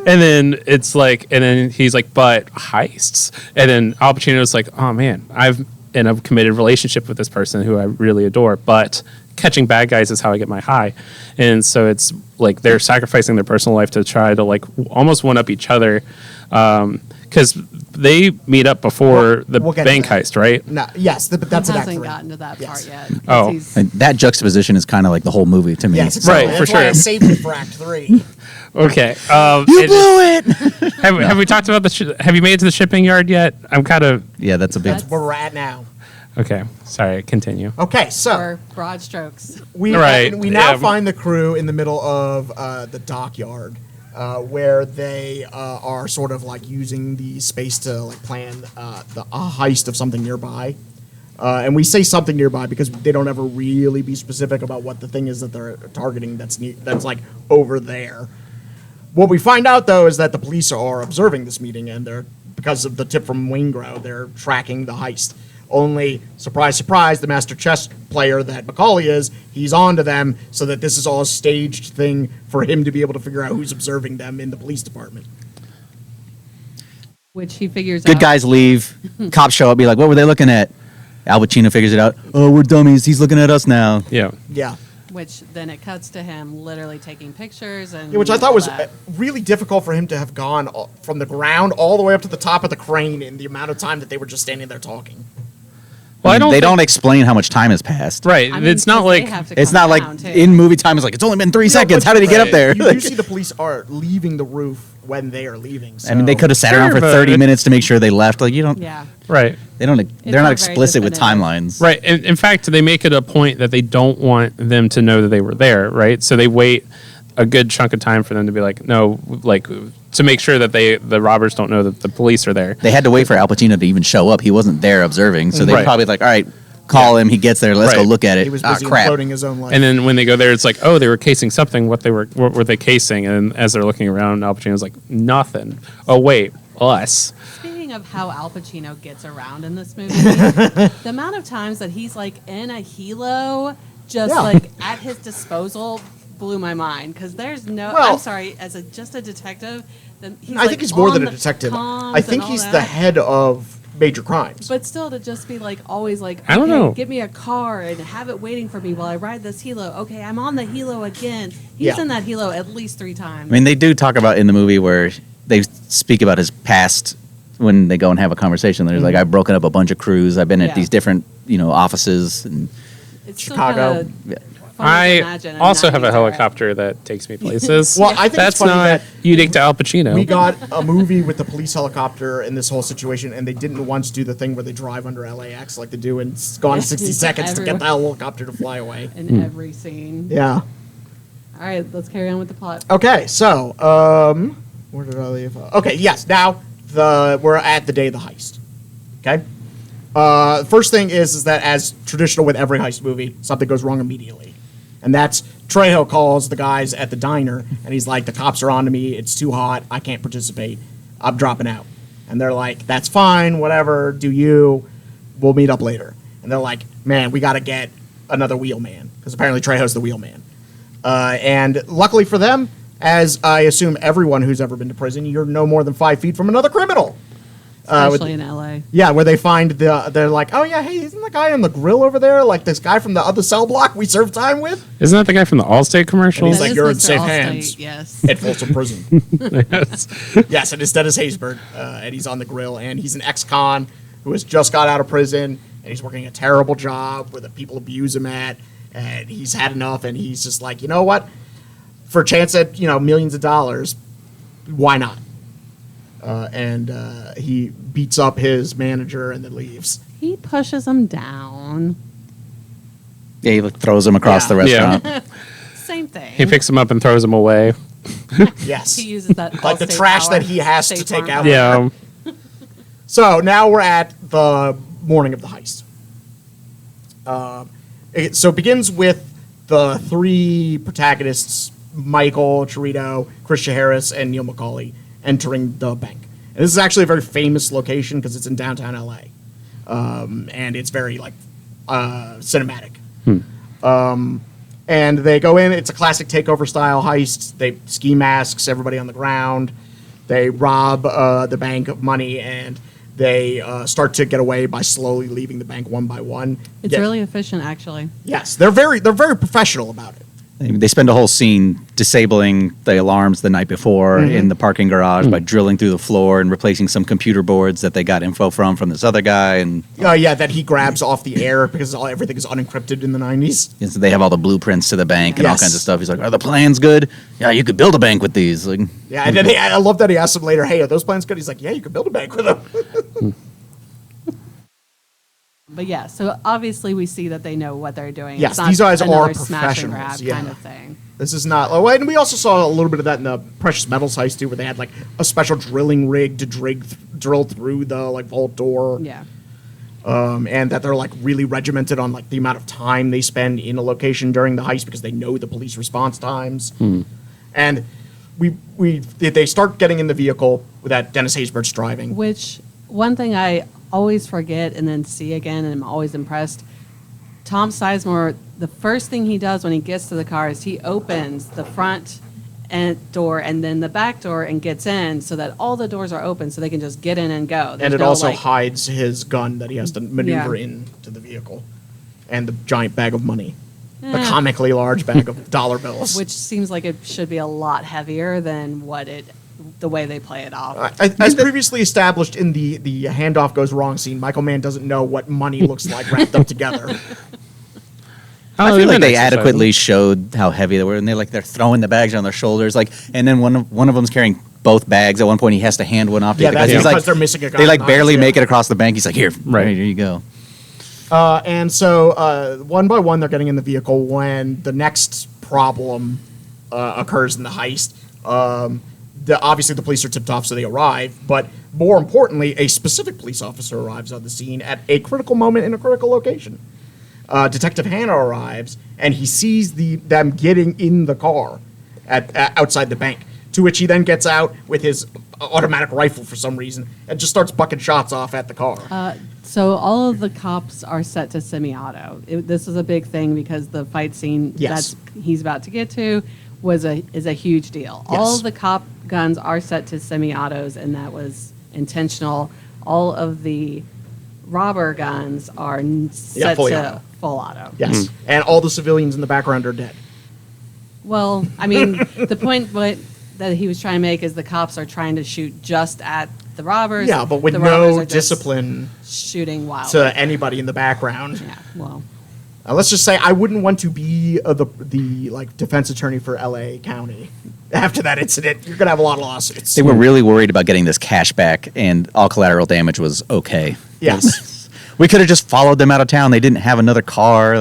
And then it's like, and then he's like, but heists. And then Al Pacino's like, oh man, I'm in a committed relationship with this person who I really adore, but catching bad guys is how I get my high. And so it's like they're sacrificing their personal life to try to like almost one up each other. Because they meet up before the we'll get to bank that. heist, right? No, yes, but that's he an act hasn't 3. gotten to that Yes. part yet. Oh. He's- And that juxtaposition is kind of like the whole movie to me. Yes, exactly. Right, for That's why I sure. saved it for Act 3. Okay. You blew it. Have we talked about have you made it to the shipping yard yet? I'm kind of, Yeah, that's a big. That's- Where we're at now. okay. Sorry, continue. Okay, so for broad strokes. we Right, we now yeah. find the crew in the middle of the dockyard, where they are sort of like using the space to like plan a heist of something nearby. And we say something nearby because they don't ever really be specific about what the thing is that they're targeting. That's like over there. What we find out though is that the police are observing this meeting, and they're because of the tip from Waingro, they're tracking the heist. Only, surprise, surprise, the master chess player that Macaulay is, he's on to them, so that this is all a staged thing for him to be able to figure out who's observing them in the police department. Which he figures Good out. guys leave. Cops show up. Be like, what were they looking at? Al Pacino figures it out. Oh, we're dummies. He's looking at us now. Yeah. Yeah. Which then it cuts to him literally taking pictures and Yeah, which I thought all was that. really difficult for him to have gone from the ground all the way up to the top of the crane in the amount of time that they were just standing there talking. Well, I don't. They think- don't explain how much time has passed. Right. I mean, it's not 'cause they like. have to It's come not like down, too. in movie time. It's like it's only been 3 seconds. How did he get up Right. there? You do see the police are leaving the roof when they are leaving. I mean, they so- could have sat Sure, around for but 30 it- minutes to make sure they left. Like you don't. Yeah. Right. They don't. They're not not very explicit with definitive. timelines. Right. In fact, they make it a point that they don't want them to know that they were there. Right. So they wait a good chunk of time for them to be like, no, like to make sure that the robbers don't know that the police are there. They had to wait for Al Pacino to even show up. He wasn't there observing, so they Right. probably like, all right, call him. He gets there. Let's go Right. look at it. He was Ah, busy crap. imploding his own life. And then when they go there, it's like, oh, they were casing something. What were they casing? And as they're looking around, Al Pacino's like, nothing. Oh wait, us. Speaking of how Al Pacino gets around in this movie, the amount of times that he's like in a helo, just Yeah. like at his disposal, blew my mind. Because there's no, Well- I'm sorry, as just a detective, then he's I like think he's more than on a the detective. comms I think and all he's the that. head of major crimes. But still, to just be like always like, I don't okay, know. give me a car and have it waiting for me while I ride this helo. Okay, I'm on the helo again. He's Yeah. in that helo at least 3 times. I mean, they do talk about in the movie where they speak about his past when they go and have a conversation. There's like, I've broken up a bunch of crews. I've been at Yeah. these different, offices. And it's Chicago. Still Yeah. I I also have a helicopter that takes me places. Well, I think that's it's funny not that unique to Al Pacino. we got a movie with the police helicopter in this whole situation, and they didn't once do the thing where they drive under LAX like they do in Gone in 60 Seconds to get the helicopter to fly away. in every scene. Yeah. All right, let's carry on with the plot. Okay, so where did I leave? Okay, yes. Now we're at the day of the heist. Okay. First thing is that as traditional with every heist movie, something goes wrong immediately, and that's Trejo calls the guys at the diner, and he's like, "The cops are on to me. It's too hot. I can't participate. I'm dropping out." And they're like, "That's fine. Whatever. Do you? We'll meet up later." And they're like, "Man, we got to get another wheelman because apparently Trejo's the wheelman." And luckily for them, as I assume everyone who's ever been to prison, you're no more than 5 feet from another criminal. Especially in LA. Yeah, where they find they're like, oh yeah, hey, isn't the guy on the grill over there like this guy from the other cell block we served time with? Isn't that the guy from the Allstate commercial? And he's That like, is you're in Mr. safe Allstate, hands. Yes. At Folsom Prison. Yes. Yes, and it's Dennis Haysbert, and he's on the grill, and he's an ex-con who has just got out of prison, and he's working a terrible job where the people abuse him at, and he's had enough, and he's just like, you know what? For a chance at, millions of dollars, why not? And he beats up his manager and then leaves. He pushes him down. Yeah, he throws him across Yeah. the restaurant. Same thing. He picks him up and throws him away. Yes. He uses that Like the Allstate trash power that he has to State take Farm out. power. Yeah. So now we're at the morning of the heist. So it begins with the 3 protagonists, Michael, Chirito, Christian Harris, and Neil McCauley, entering the bank. And this is actually a very famous location because it's in downtown LA. And it's very, cinematic. And they go in. It's a classic takeover-style heist. They ski masks, everybody on the ground. They rob the bank of money, and they start to get away by slowly leaving the bank one by one. It's really efficient, actually. Yes, they're very professional about it. They spend a whole scene disabling the alarms the night before in the parking garage by drilling through the floor and replacing some computer boards that they got info from this other guy. And That he grabs off the air because everything is unencrypted in the 90s. so they have all the blueprints to the bank and all Yes. kinds of stuff. He's like, are the plans good? Yeah, you could build a bank with these. Like, Yeah, and then I love that he asks him later, hey, are those plans good? He's like, yeah, you could build a bank with them. But yeah, so obviously we see that they know what they're doing. Yes, It's not these guys are another smash and professionals, grab yeah. kind of thing. This is not. Oh, and we also saw a little bit of that in the precious metals heist too, where they had like a special drilling rig to drill through the vault door. Yeah. And that they're really regimented on the amount of time they spend in a location during the heist because they know the police response times. And they start getting in the vehicle that Dennis Haysbert's driving. Which one thing I always forget and then see again, and I'm always impressed. Tom Sizemore, the first thing he does when he gets to the car is he opens the front door and then the back door and gets in so that all the doors are open so they can just get in and go. And There's it no, also hides his gun that he has to maneuver Yeah. into the vehicle. And the giant bag of money. The Eh. comically large bag of dollar bills. which seems like it should be a lot heavier than the way they play it off. As previously established in the handoff goes wrong scene, Michael Mann doesn't know what money looks like wrapped up together. I feel like they exercising. adequately showed how heavy they were, and they're throwing the bags on their shoulders, and then one of them's carrying both bags. At one point, he has to hand one off to Yeah, the guy. that's He's because they're missing a guy They in the barely heist, yeah. make it across the bank. He's like, here, Right. here you go. And so one by one, they're getting in the vehicle when the next problem occurs in the heist. Obviously, the police are tipped off, so they arrive. But more importantly, a specific police officer arrives on the scene at a critical moment in a critical location. Detective Hanna arrives, and he sees them getting in the car outside the bank, to which he then gets out with his automatic rifle for some reason and just starts bucking shots off at the car. So all of the cops are set to semi-auto. This is a big thing because the fight scene Yes. that he's about to get to is a huge deal. Yes. All of the cop guns are set to semi-autos, and that was intentional. All of the robber guns are set fully to auto. full auto. Yes. And all the civilians in the background are dead. Well, I mean, the point that he was trying to make is the cops are trying to shoot just at the robbers. Yeah, but with The robbers no are just discipline shooting wild. to anybody in the background. Yeah, well, Let's just say I wouldn't want to be the defense attorney for LA County after that incident. You're gonna have a lot of lawsuits. They were really worried about getting this cash back, and all collateral damage was okay. Yes. We could have just followed them out of town. They didn't have another car.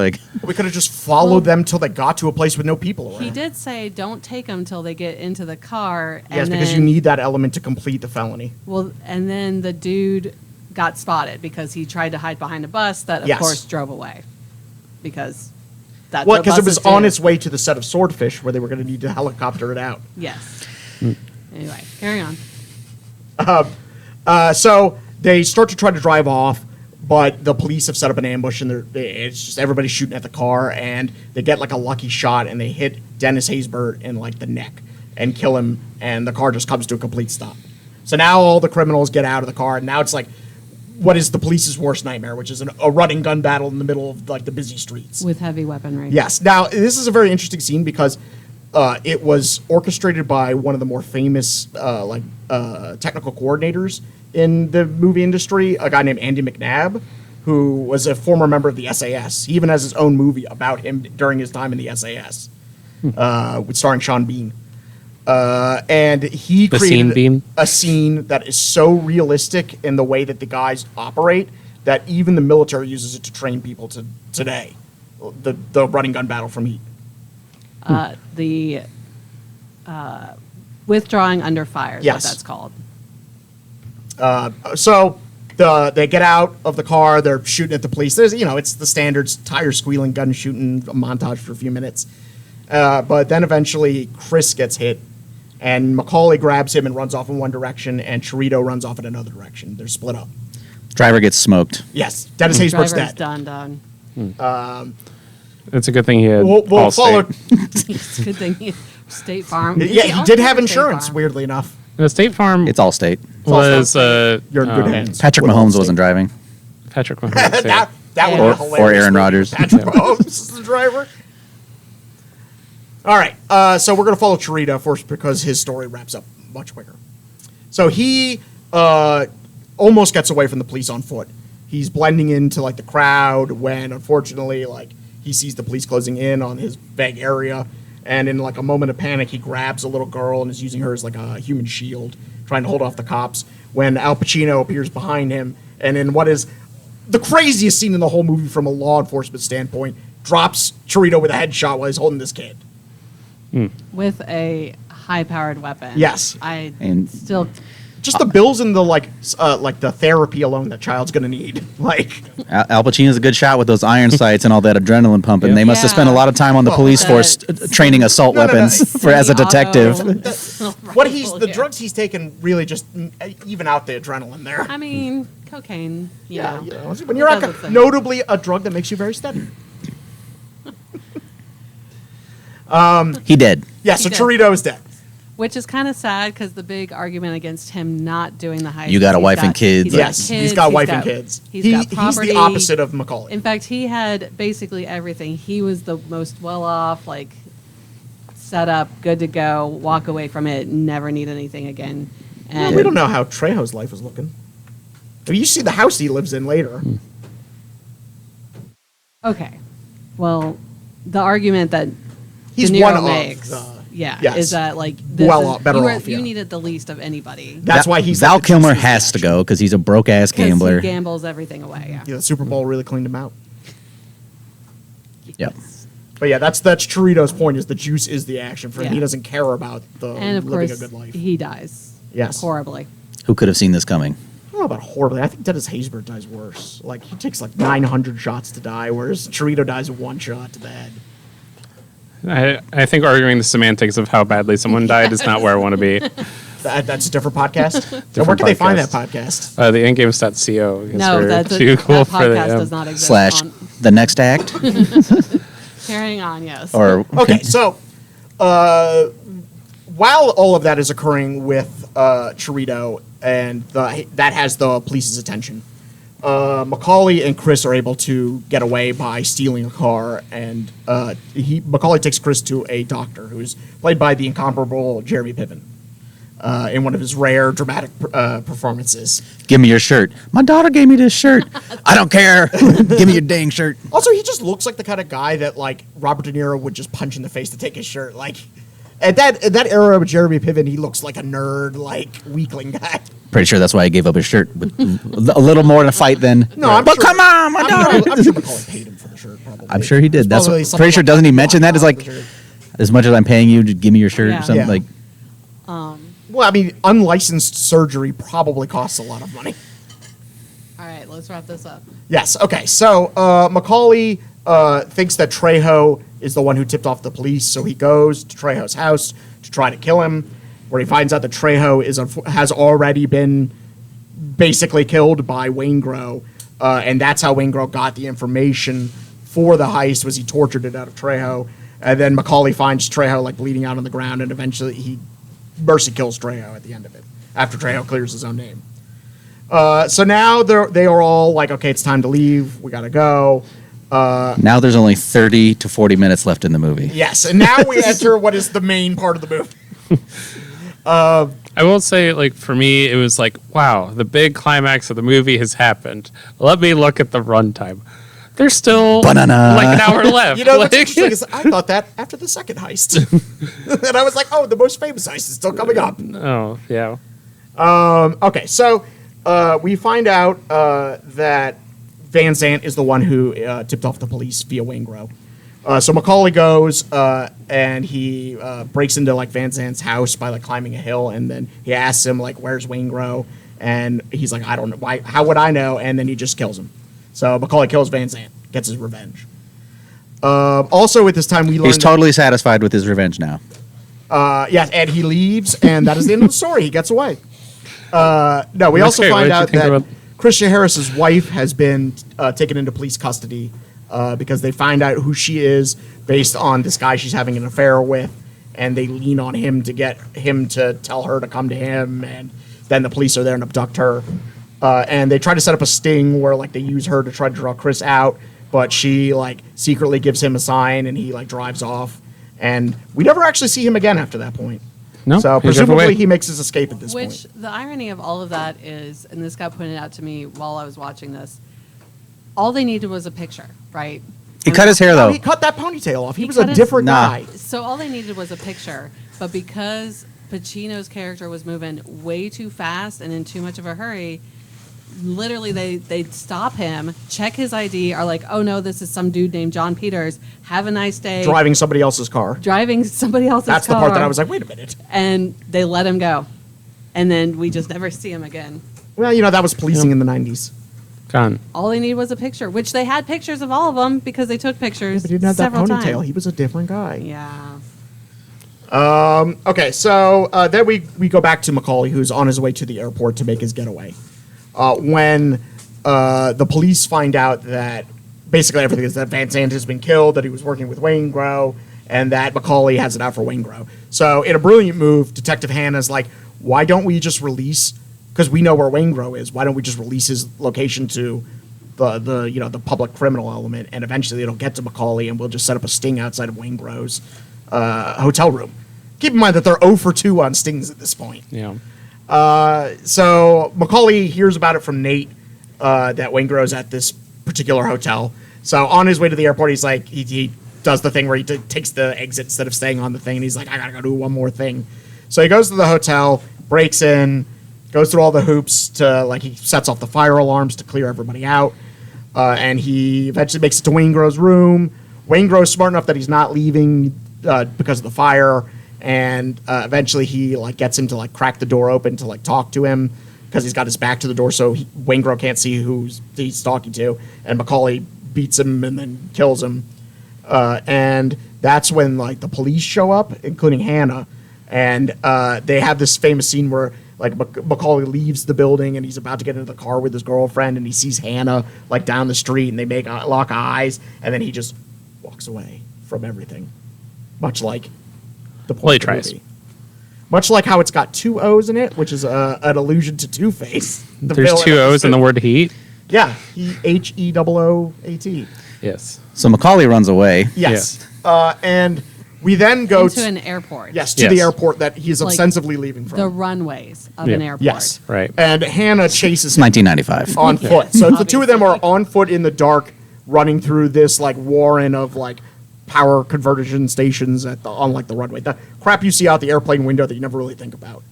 We could have just followed them till they got to a place with no people around. he did say don't take them till they get into the car. Yes, and because then, you need that element to complete the felony. Well, and then the dude got spotted because he tried to hide behind a bus that, of Yes. course, drove away. Because that's Well, what because it was buses on do. its way to the set of Swordfish where they were going to need to helicopter it out. Yes. Anyway, carry on. So they start to try to drive off, but the police have set up an ambush, and it's just everybody's shooting at the car, and they get a lucky shot, and they hit Dennis Haysbert in the neck, and kill him, and the car just comes to a complete stop. So now all the criminals get out of the car, and now it's like, what is the police's worst nightmare, which is a running gun battle in the middle of like the busy streets. With heavy weaponry. Yes. Now, this is a very interesting scene because it was orchestrated by one of the more famous technical coordinators in the movie industry, a guy named Andy McNabb, who was a former member of the SAS. He even has his own movie about him during his time in the SAS, starring Sean Bean. And he The created scene beam? a scene that is so realistic in the way that the guys operate that even the military uses it to train people to today. The running gun battle from Heat. The withdrawing under fire is Yes. what that's called. So they get out of the car. They're shooting at the police. There's, it's the standards: tire squealing, gun shooting, a montage for a few minutes. But then eventually, Chris gets hit, and Macaulay grabs him and runs off in one direction, and Chirito runs off in another direction. They're split up. Driver gets smoked. Yes, Dennis Haysbert's Driver's dead. done. It's a good thing he had We'll Allstate. follow. It's a good thing. State Farm. Yeah, he also did have State insurance. Farm. Weirdly enough, The State Farm It's Allstate. was You're in good hands. Patrick with Mahomes Allstate. wasn't driving. Patrick Mahomes. that that would Or- be hilarious. or Aaron Rodgers. Patrick Mahomes is the driver. All right, so we're gonna follow Chirito first because his story wraps up much quicker. So he almost gets away from the police on foot. He's blending into like the crowd when, unfortunately, like he sees the police closing in on his vague area, and in like a moment of panic, he grabs a little girl and is using her as like a human shield, trying to hold off the cops. When Al Pacino appears behind him, and in what is the craziest scene in the whole movie from a law enforcement standpoint, drops Chirito with a headshot while he's holding this kid. With a high-powered weapon. Yes. I And- still. Just the bills and the like the therapy alone that child's gonna need. Like, Al Pacino's a good shot with those iron sights and all that adrenaline pumping. Yep. They must have spent a lot of time on the Well, police that- force training assault No, no, no. weapons for as a detective. what the drugs he's taken really just even out the adrenaline there. I mean, cocaine. Yeah, You know. when you're It does like its thing. notably a drug that makes you very steady. He did. Yeah, so He did. Chirito is dead. Which is kind of sad because the big argument against him not doing the heist. You got a is wife and kids. He's got Yes, kids, he's got wife and kids. He's got He's property. the opposite of Macaulay. In fact, he had basically everything. He was the most well off, like set up, good to go, walk away from it, never need anything again. Well, And we don't know how Trejo's life is looking. I mean, you see the house he lives in later. Okay, well, the argument that He's De Niro one of makes, the- yeah, yes. is that like this Well is, off- better you, off, yeah. you needed the least of anybody. That's why he's Val like the Kilmer juice is the has to action. go because he's a broke ass 'Cause gambler. he gambles everything away. Yeah. Yeah, the Super Bowl really cleaned him out. Yep. But yeah, that's Chirito's point: is the juice is the action for him. Yeah. He doesn't care about the And of living course, a good life. he dies. Yes. Horribly. Who could have seen this coming? I don't know about horribly. I think Dennis Haysbert dies worse. Like, he takes like 900 shots to die, whereas Chirito dies with one shot to the head. I think arguing the semantics of how badly someone died is not where I want to be. That's a different podcast. So where Different can they find that podcast. podcast? The endgames.co. because No, we're that's too cool that for the podcast does not exist. Slash on, the next act carrying on, yes. or Okay, so while all of that is occurring with Chirito, and that has the police's attention, Macaulay and Chris are able to get away by stealing a car, and Macaulay takes Chris to a doctor who's played by the incomparable Jeremy Piven in one of his rare dramatic performances. give me your shirt. My daughter gave me this shirt. I don't care. Give me your dang shirt. Also, he just looks like the kind of guy that like Robert De Niro would just punch in the face to take his shirt. Like at that era of Jeremy Piven, he looks like a nerd, like weakling guy. Pretty sure that's why I gave up his shirt. With a little more in a fight than. No, I'm but sure- come on, my daughter. I'm sure Macaulay paid him for the shirt. Probably. I'm sure he did. It's That's probably what, something pretty sure. like Doesn't he $1 mention that? It's like for the shirt. as much as I'm paying you to give me your shirt Yeah. or something. Yeah. Like Well, I mean, unlicensed surgery probably costs a lot of money. All right, let's wrap this up. Yes. Okay. So Macaulay thinks that Trejo is the one who tipped off the police, so he goes to Trejo's house to try to kill him. Where he finds out that Trejo has already been basically killed by Waingro, and that's how Waingro got the information for the heist. Was he tortured it out of Trejo? And then Macaulay finds Trejo like bleeding out on the ground, and eventually he mercy kills Trejo at the end of it after Trejo clears his own name. So now they are all like, okay, it's time to leave. We gotta go. Now there's only 30 to 40 minutes left in the movie. Yes, and now we enter what is the main part of the movie. I will say, like, for me, it was like, wow, the big climax of the movie has happened. Let me look at the runtime. There's still Banana. like an hour left. You know what's Like- interesting is I thought that after the second heist, and I was like, oh, the most famous heist is still coming up. Oh, yeah. Okay, so we find out that Van Zant is the one who tipped off the police via Waingro. So Macaulay goes and he breaks into like Van Zant's house by like climbing a hill, and then he asks him like, "Where's Waingro?" And he's like, "I don't know. Why? How would I know?" And then he just kills him. So Macaulay kills Van Zant, gets his revenge. Also, at this time, we learn He's totally satisfied with his revenge now. yes, and he leaves, and that is the end of the story. He gets away. No, we also Okay, what find did you out think that about- Christian Harris's wife has been taken into police custody because they find out who she is based on this guy she's having an affair with, and they lean on him to get him to tell her to come to him, and then the police are there and abduct her. And they try to set up a sting where like they use her to try to draw Chris out, but she like secretly gives him a sign, and he like drives off, and we never actually see him again after that point. No, So he's presumably away. he makes his escape at this Which point. the irony of all of that is, and this got pointed out to me while I was watching this, all they needed was a picture, right? He cut his hair, Oh, though. he cut that ponytail off. He He was a cut his- different Nah. guy. So all they needed was a picture, but because Pacino's character was moving way too fast and in too much of a hurry, literally they'd stop him, check his ID, are like, oh no, this is some dude named John Peters. Have a nice day. Driving somebody else's car. Driving somebody else's That's the car. part that I was like, wait a minute. And they let him go. And then we just never see him again. Well, you know, that was policing in the 90s. Gone. All they needed was a picture, which they had pictures of all of them because they took pictures But he didn't have that several ponytail. times. He was a different guy. Yeah. Okay, so then we go back to Macaulay, who's on his way to the airport to make his getaway. When the police find out that basically everything is that Van Zandt has been killed, that he was working with Waingro, and that Macaulay has it out for Waingro. So in a brilliant move, Detective Hannah's like, why don't we just release, because we know where Waingro is, why don't we just release his location to the public criminal element, and eventually it'll get to Macaulay, and we'll just set up a sting outside of Waingro's hotel room. Keep in mind that they're 0 for 2 on stings at this point. Yeah. So Macaulay hears about it from Nate that Waingro's at this particular hotel. So on his way to the airport, he's like, he does the thing where he takes the exit instead of staying on the thing, and he's like, I gotta go do one more thing. So he goes to the hotel, breaks in, goes through all the hoops to, like, he sets off the fire alarms to clear everybody out, and he eventually makes it to Waingro's room. Waingro's smart enough that he's not leaving because of the fire, and eventually he like gets him to like crack the door open to like talk to him because he's got his back to the door, so Waingro can't see who he's talking to, and Macaulay beats him and then kills him. And that's when like the police show up, including Hannah, and they have this famous scene where like Macaulay leaves the building and he's about to get into the car with his girlfriend, and he sees Hannah like down the street, and they lock eyes, and then he just walks away from everything, much like the point Well, he of the tries. movie. Much like how it's got 2 O's in it, which is an allusion to Two-Face. the There's villain 2 of O's in the movie. word heat. Yeah, Heoot. Yes. So Macaulay runs away. Yes. And we then go Into an airport. yes, to Yes. the airport that he's Like, ostensibly leaving from. The runways of Yeah. an airport. yes. Right. And Hannah chases It's him 1995. on foot. So the two of them are Obviously. on foot in the dark, running through this like warren of like power conversion stations on like the runway. The crap you see out the airplane window that you never really think about.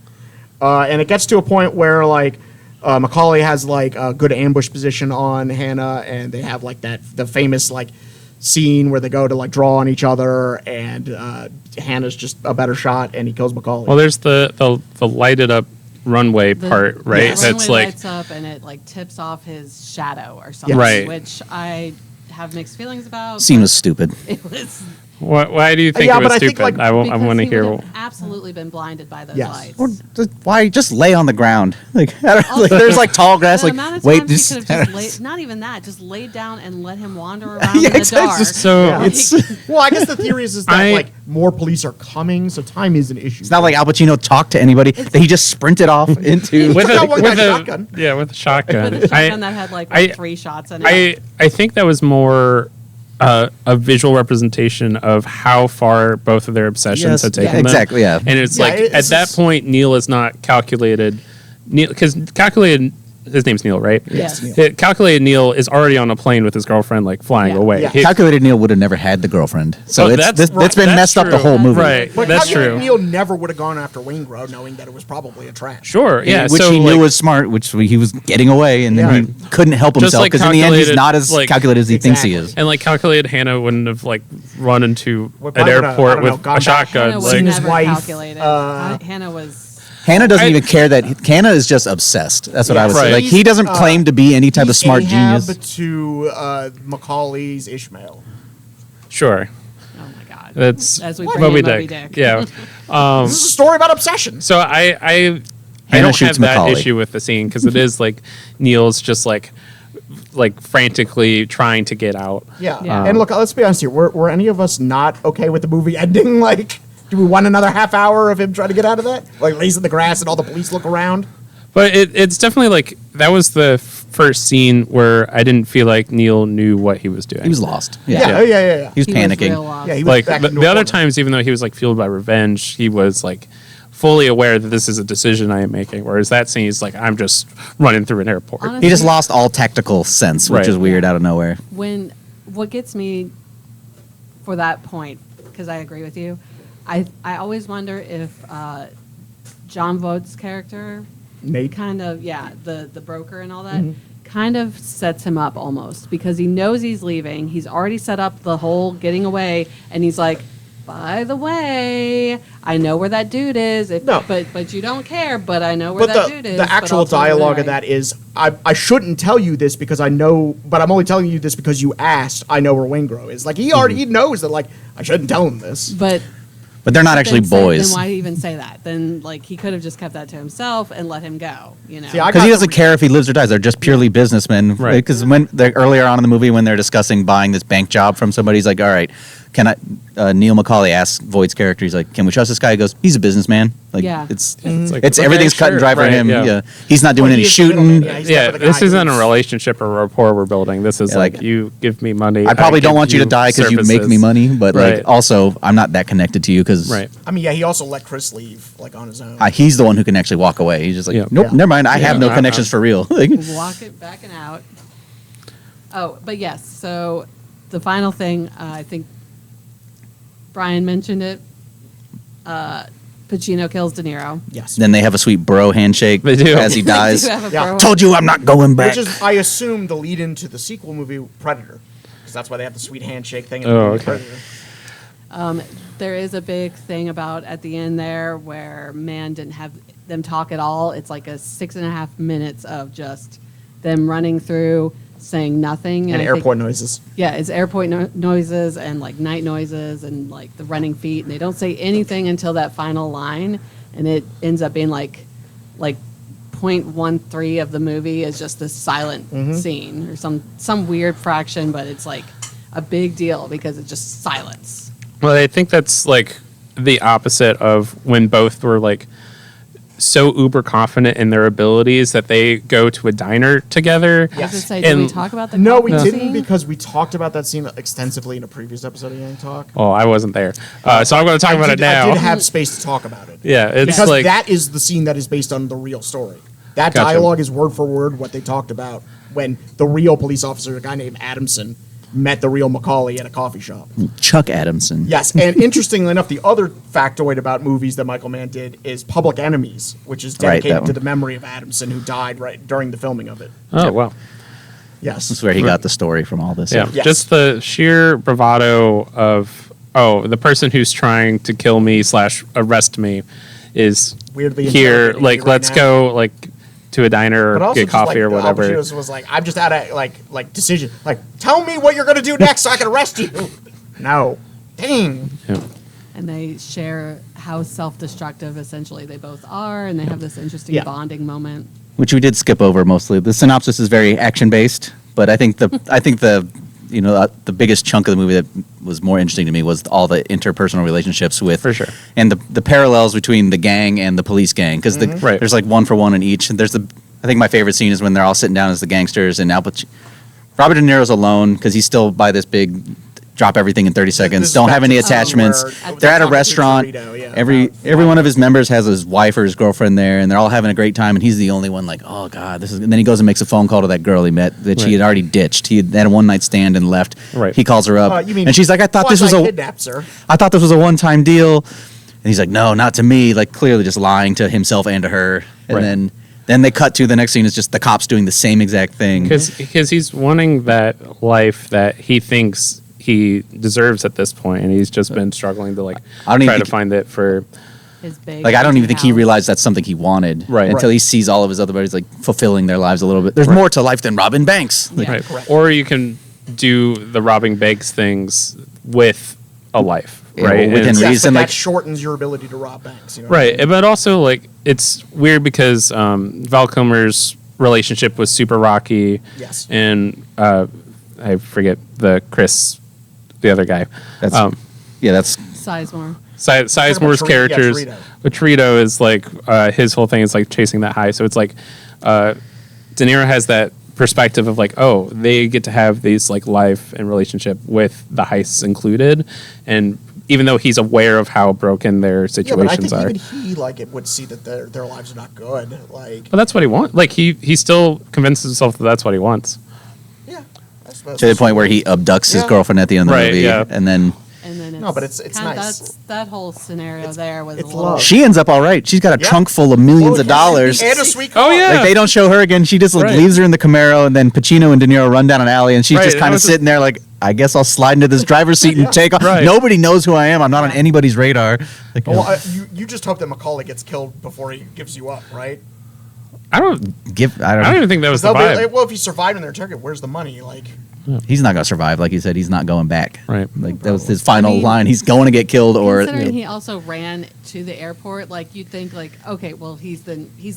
And it gets to a point where like Macaulay has like a good ambush position on Hannah, and they have like the famous like scene where they go to like draw on each other, and Hannah's just a better shot, and he kills Macaulay. Well, there's the lighted up runway part, right? The That's runway like lights up and it like tips off his shadow or something, Right. which I have mixed feelings about. Scene was stupid. It was why do you think Yeah, it was but I think, stupid? like, I because want to he hear. would've absolutely been blinded by those Yes. lights. Or why just lay on the ground? Like, I don't, like there's like tall grass. The Like, amount of wait, times he just, could have just laid, not even that, just laid down and let him wander around Yeah, in the exactly. dark. So Yeah. it's Well, I guess the theory is that I- like more police are coming, so time is an issue. it's not like Al Pacino talked to anybody. That he just sprinted off into. with Took a out one with guy's a shotgun. yeah with a shotgun. With a shotgun that had like I- 3 shots in it. I think that was more a visual representation of how far both of their obsessions Yes, had taken yeah. them. Exactly, yeah. And it's Yeah, like it's at that just- point, Neil is not calculated. Neil, because calculated. His name's Neil, right? Yes. Neil. Calculated Neil is already on a plane with his girlfriend, like flying Yeah. away. Yeah. Calculated Neil would have never had the girlfriend. So Oh, it's that's right. it's been That's messed up the true. whole movie. Right. But That's Calculated true. Neil never would have gone after Waingro, knowing that it was probably a trap. Sure, yeah. Which so he like, knew was smart, which he was getting away, and then Yeah. he couldn't help Just himself like because in the end he's calculated, not as like- calculated as he thinks he Exactly. is. and like calculated Hannah wouldn't have like run into Well, an probably would've, I airport don't know, with gone a back. shotgun. Hannah was Seen Like, his never wife, calculated. Hannah was. Hannah doesn't I- even care that Hannah is just obsessed. That's what I would say. Right. Like he doesn't claim to be any type of He's smart Ahab genius. to Macaulay's Ishmael. sure, Oh my God. that's As we Moby bring in Dick. Moby Dick. Yeah. This is a story about obsession. So I Hannah don't shoots have that Macaulay. issue with the scene because it is like Neil's just like frantically trying to get out. Yeah. Yeah. And look, let's be honest here. Were any of us not okay with the movie ending? Like, do we want another half hour of him trying to get out of that? Like, lays in the grass and all the police look around? But it's definitely like that was the first scene where I didn't feel like Neil knew what he was doing. He was lost. Yeah. Yeah. He was He panicking. Was real lost. Yeah, he was Like back the into a other corner. times, even though he was like fueled by revenge, he was like fully aware that this is a decision I am making. Whereas that scene, he's like, I'm just running through an airport. Honestly, He just lost all tactical sense, which Right. is weird out of nowhere. What gets me for that point, because I agree with you, I always wonder if John Voight's character Nate. kind of the broker and all that kind of sets him up almost because he knows he's leaving. He's already set up the whole getting away, and he's like, by the way, I know where that dude is. No. But you don't care. But I know where But that dude is. the but actual I'll tell you dialogue of anyway." that is, I shouldn't tell you this because I know, but I'm only telling you this because you asked. I know where Waingro is. Like, he already he knows that, like, I shouldn't tell him this. But But they're not actually then say- boys. Then why even say that? Then like he could have just kept that to himself and let him go. You know. See, I Because he got doesn't the- care if he lives or dies. They're just purely businessmen. Right. Because when they're earlier on in the movie, when they're discussing buying this bank job from somebody, he's like, "All right, can I?" Neil Macaulay asks Voight's character, he's like, "Can we trust this guy?" He goes, "He's a businessman. Like, Yeah. it's like, it's okay, everything's cut and sure, dry for right, him. yeah. Yeah. He's not doing Well, any he is the middleman, shooting. he's Yeah, never the guy this isn't a who's- relationship or rapport we're building. This is Yeah, like like, you give me money. I probably don't give want you to die because you make me services. money, but Right. like also I'm not that connected to you because Right. I mean, yeah, he also let Chris leave, like, on his own. he's the one who can actually walk away. He's just like, Yeah. nope, Yeah. never mind. I have no Yeah. connections for real. Like, Walk it back and out. Oh, but yes. So the final thing, I think Brian mentioned it. Pacino kills De Niro. Yes. then they have a sweet bro handshake They do. as he They dies. do have a Yeah. bro- Told you I'm not going back. Which is, I assume, the lead into the sequel movie, Predator. Because that's why they have the sweet handshake thing in the Oh, movie okay. Predator. There is a big thing about at the end there where man didn't have them talk at all. It's like a 6.5 minutes of just them running through, saying nothing. And I think- airport noises. Yeah, it's airport noises and like night noises and like the running feet, and they don't say anything until that final line, and it ends up being like 0.13 of the movie is just this silent scene or some weird fraction, but it's like a big deal because it's just silence. Well, I think that's like the opposite of when both were like so uber confident in their abilities that they go to a diner together. I was gonna say, And- did we talk about the No, we coffee didn't scene? because we talked about that scene extensively in a previous episode of Young Talk. Oh, I wasn't there, so I'm going to talk about it now. I did have space to talk about it. Yeah, it's Because like that is the scene that is based on the real story. That Gotcha. dialogue is word for word what they talked about when the real police officer, a guy named Adamson, met the real Macaulay at a coffee shop. Chuck Adamson. Yes, and interestingly enough, the other factoid about movies that Michael Mann did is Public Enemies, which is Right, that dedicated one. to the memory of Adamson, who died right during the filming of it. oh wow, Yes. That's where he got the story from all this. yeah, Yes. just the sheer bravado of the person who's trying to kill me / arrest me is Weirdly here. interrogating Like you right let's now. go like to a diner But or also get just coffee like, or Al whatever. Pacino was like, I'm just out of like decision. Like, tell me what you're gonna do next so I can arrest you. No. Dang. Yeah. and they share how self-destructive essentially they both are, and they have this interesting Yeah. bonding moment. Which we did skip over mostly. The synopsis is very action based, but I think the the biggest chunk of the movie that was more interesting to me was all the interpersonal relationships with, For sure. and the parallels between the gang and the police gang, because Right. there's like one for one in each. And I think my favorite scene is when they're all sitting down as the gangsters, and Robert De Niro's alone because he's still by this big drop everything in 30 seconds, This is don't back have to any the scene attachments. where They're at a talking to restaurant. Dorito, yeah, Every one of his members has his wife or his girlfriend there, and they're all having a great time, and he's the only one like, oh god, this is. And then he goes and makes a phone call to that girl he met that she Right. had already ditched. He had a one night stand and left. Right. He calls her up, You mean and she's like, I thought this was kidnaps her. I thought this was a one time deal, and he's like, no, not to me. Like clearly just lying to himself and to her, and Right. then they cut to the next scene is just the cops doing the same exact thing. Because he's wanting that life that he thinks he deserves at this point, and he's just been struggling to like I don't even try to think- find it for. His big Like I don't even think he house. realized that's something he wanted Right. until Right. he sees all of his other buddies like fulfilling their lives a little bit. There's more to life than robbing banks. Like, Yeah. Right. correct. Or you can do the robbing banks things with a life, Yeah, right? well, within And- reason. Yes, but like- that shortens your ability to rob banks. You know what I right. mean? But also, like, it's weird because Val Kilmer's relationship was super rocky. Yes. And I forget the other guy. That's yeah, that's Sizemore. Sizemore's Torito, yeah, characters. Torito. But Torito is like his whole thing is like chasing that high. So it's like De Niro has that perspective of like, oh, they get to have these like life and relationship with the heists included, and even though he's aware of how broken their Yeah, situations but I are. think even he like it would see that their lives are not good. Like, But that's what he wants. Like he still convinces himself that that's what he wants. yeah, I suppose. to the point where he abducts his Yeah. girlfriend at the end of the Right, movie, yeah. and then And then No, but it's kinda- nice. That whole scenario there was it's a little. love. she ends up all right. She's got a Yeah. trunk full of millions of yeah. dollars. And a sweet Oh, car. yeah. Like they don't show her again. She just like Right. leaves her in the Camaro, and then Pacino and De Niro run down an alley, and she's Right, just that kind of was a- sitting there like, I guess I'll slide into this driver's seat and take off. Right. Nobody knows who I am. I'm not on anybody's radar. Like, Well, you just hope that Macaulay gets killed before he gives you up, right? I don't I I don't even think that was the They'll be vibe. like, well, if he survived in their target, where's the money? Like, He's not gonna survive. Like you said, he's not going back. Right. Like that was his final I mean, line. He's going to get killed, or Considering he also ran to the airport, like you'd think, like okay, well he's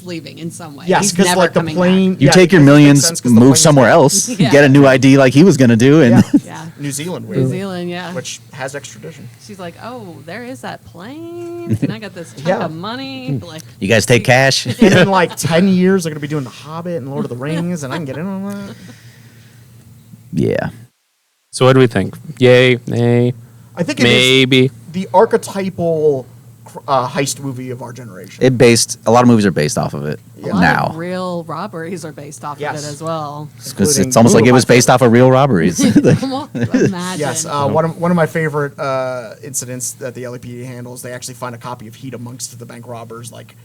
leaving in some way. yes, he's because never like the coming plane. you yeah, take your it makes millions, sense 'cause the move plane's somewhere there. else, Yeah. get a new ID like he was gonna do, and Yeah. back. Yeah, New Zealand, New weirdly, Zealand. Yeah, which has extradition. she's like, oh, there is that plane, and I got this chunk Yeah. of money. Like you guys take cash. And in like 10 years, they're going to be doing The Hobbit and Lord of the Rings, and I can get in on that. Yeah. So what do we think? Yay, nay, I think it is maybe. the archetypal heist movie of our generation. A lot of movies are based off of it a lot now. of real robberies are based off Yes. of it as well. Because including it's almost like two it of was my based off of real robberies. Well, imagine. Yes, one of my favorite incidents that the LAPD handles, they actually find a copy of Heat amongst the bank robbers, like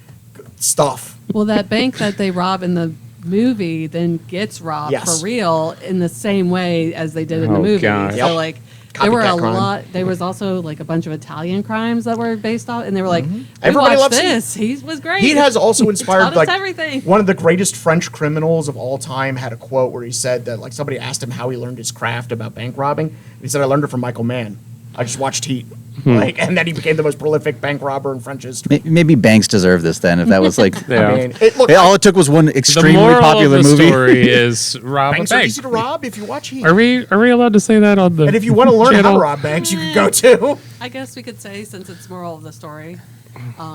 stuff. Well, that bank that they rob in the movie then gets robbed Yes. for real in the same way as they did in the Oh, movie. gosh. So Yep. like there were a Copycat crime. lot. There was also like a bunch of Italian crimes that were based off, and they were like, "We Everybody watched loves Heat. this. He was great. He has also Taught inspired us like everything." one of the greatest French criminals of all time had a quote where he said that like somebody asked him how he learned his craft about bank robbing. And he said, "I learned it from Michael Mann. I just watched Heat." Like, and then he became the most prolific bank robber in French history. Maybe banks deserve this then. If that was like, Yeah. I mean, look, all it took was one The extremely moral popular of the movie. story is rob a banks are bank. easy to rob if you watch Heat. Are we allowed to say that on the? And if you want to learn how channel? to rob banks, you can go to I guess we could say, since it's moral of the story,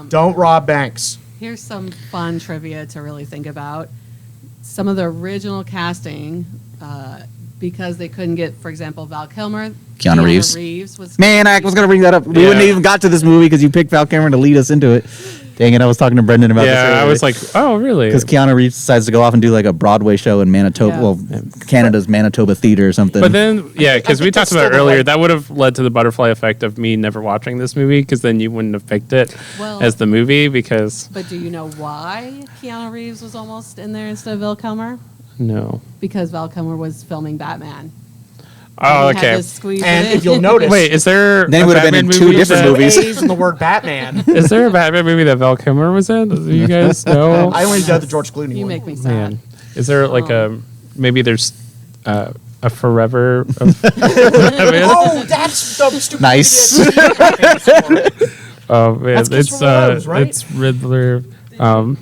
Don't Rob Banks. here's some fun trivia to really think about. Some of the original casting, because they couldn't get, for example, Val Kilmer. Keanu Reeves. Was Man, I was going to bring that up. We wouldn't Yeah. even got to this movie because you picked Val Cameron to lead us into it. Dang it, I was talking to Brendan about this Yeah, I was like, oh, really? because Keanu Reeves decides to go off and do like a Broadway show in Manitoba, Yeah. well, Canada's Manitoba Theater or something. But then, yeah, because I we think talked that's about it still the earlier, right- that would have led to the butterfly effect of me never watching this movie, because then you wouldn't have picked it Well- as the movie, because But do you know why Keanu Reeves was almost in there instead of Val Kilmer? no. Because Val Kilmer was filming Batman. Oh, He had okay. to squeeze And it in. if you'll notice, Wait, is there Then it a would have been Batman in two movie different that- movies. A's in the word Batman. Is there a Batman movie that Val Kilmer was in? Do you guys know? I only know the George Clooney You one. make me sad. Man, is there like a maybe there's a forever. Oh, that's the stupid. Nice. Oh man, That's Kiss it's from a Rose, right? it's Riddler.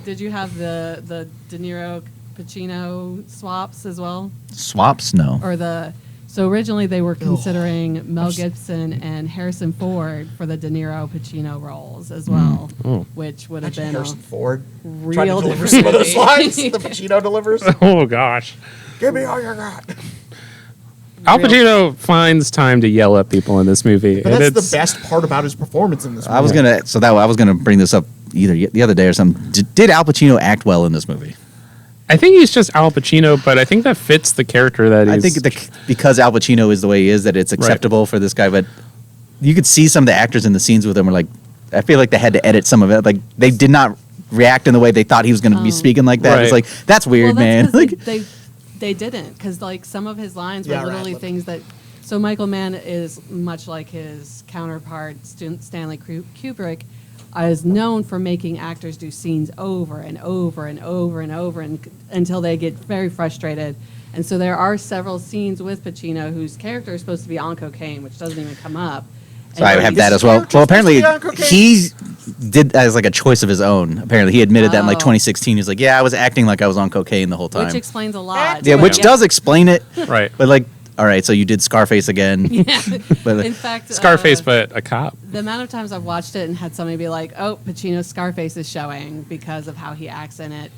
Did you have the De Niro Pacino swaps as well? Swaps? No. Or so originally they were considering Mel Gibson and Harrison Ford for the De Niro Pacino roles as well, which would have Imagine been Harrison Ford real trying to deliver different some of those movie. lines. The Pacino delivers. Oh gosh, Give me all you got. Al Pacino finds time to yell at people in this movie. But and that's it's, the best part about his performance in this movie. I was gonna bring this up either the other day or something. Did Al Pacino act well in this movie? I think he's just Al Pacino, but I think that fits the character that he's. I think because Al Pacino is the way he is, that it's acceptable for this guy. But you could see some of the actors in the scenes with him were like, I feel like they had to edit some of it. Like they did not react in the way they thought he was going to be speaking like that. Right. It's like that's weird, Well, that's man. 'cause Like they didn't, because like some of his lines were Yeah, right. literally things that. So Michael Mann is much like his counterpart Stanley Kubrick, is known for making actors do scenes over and over and over and over until they get very frustrated. And so there are several scenes with Pacino whose character is supposed to be on cocaine, which doesn't even come up. so I have that as well. Well, apparently he did as like a choice of his own. Apparently he admitted that in like Oh. 2016. He's like, yeah, I was acting like I was on cocaine the whole time. Which explains a lot. Yeah, But which does explain it. right. But like, all right, so you did Scarface again. Yeah. But In fact, Scarface, but a cop. the amount of times I've watched it and had somebody be like, "Oh, Pacino's Scarface is showing because of how he acts in it."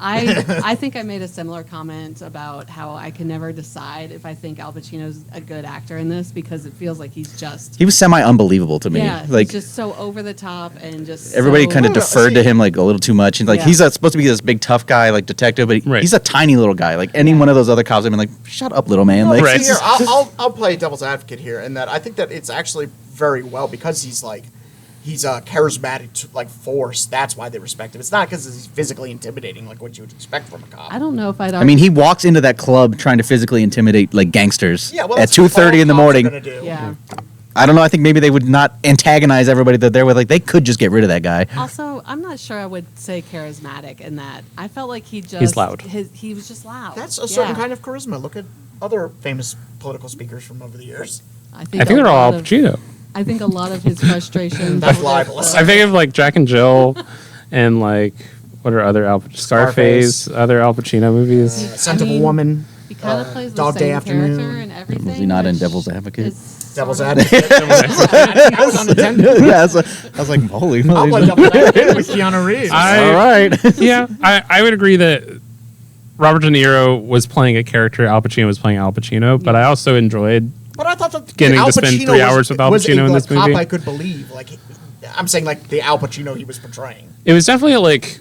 I think I made a similar comment about how I can never decide if I think Al Pacino's a good actor in this because it feels like he's just he was semi-unbelievable to me. yeah, Like he's just so over the top and just everybody so- kind of deferred to him like a little too much. And like Yeah. he's supposed to be this big tough guy, like detective, but Right. he's a tiny little guy. Like any one of those other cops, I've been like, shut up, little man. Like, Right. See, here, I'll play devil's advocate here, in that I think that it's actually very well because he's a charismatic like force. That's why they respect him. It's not because he's physically intimidating like what you would expect from a cop. I don't know if I'd. I mean, he walks into that club trying to physically intimidate like gangsters Yeah, well, at that's what 2:30 in the all cops are morning. gonna do. Yeah. I don't know. I think maybe they would not antagonize everybody that they're with. Like they could just get rid of that guy. Also, I'm not sure I would say charismatic in that. I felt like he just He's loud. He was just loud. That's a certain Yeah. kind of charisma. Look at other famous political speakers from over the years. I think a they're all lot Al of- Pacino. I think a lot of his frustrations. That's with libelous. the- I think of like Jack and Jill, and like what are other Scarface, other Al Pacino movies. Scent of a mean, Woman. He kind of plays the Dog Day same Afternoon. character and everything. Was he not in which Devil's Advocate? is Devil's sort of- Advocate. That was unintended. Yeah, I was like, holy I'll play moly. Devil's Advocate with Keanu Reeves. All right. Yeah, I would agree that Robert De Niro was playing a character, Al Pacino was playing Al Pacino, but I also enjoyed. But I thought that Getting Al to spend Pacino 3 hours with Al was Pacino a, in this cop movie. I could believe. Like, I'm saying, like the Al Pacino he was portraying. It was definitely like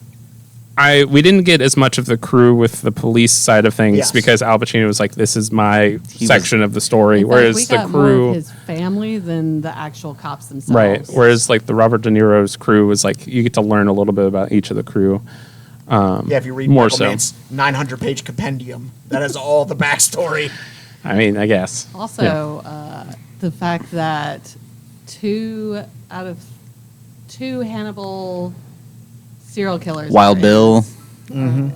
we didn't get as much of the crew with the police side of things Yes. because Al Pacino was like, this is my He section of the story, In fact, whereas we the got more crew. of his family than the actual cops themselves. Right. Whereas like the Robert De Niro's crew was like you get to learn a little bit about each of the crew. Yeah, if you read more Michael so. Mann's 900-page compendium, that has all the backstory. I mean, I guess. Also, the fact that 2 out of 2 Hannibal serial killers. Wild are in Bill. this.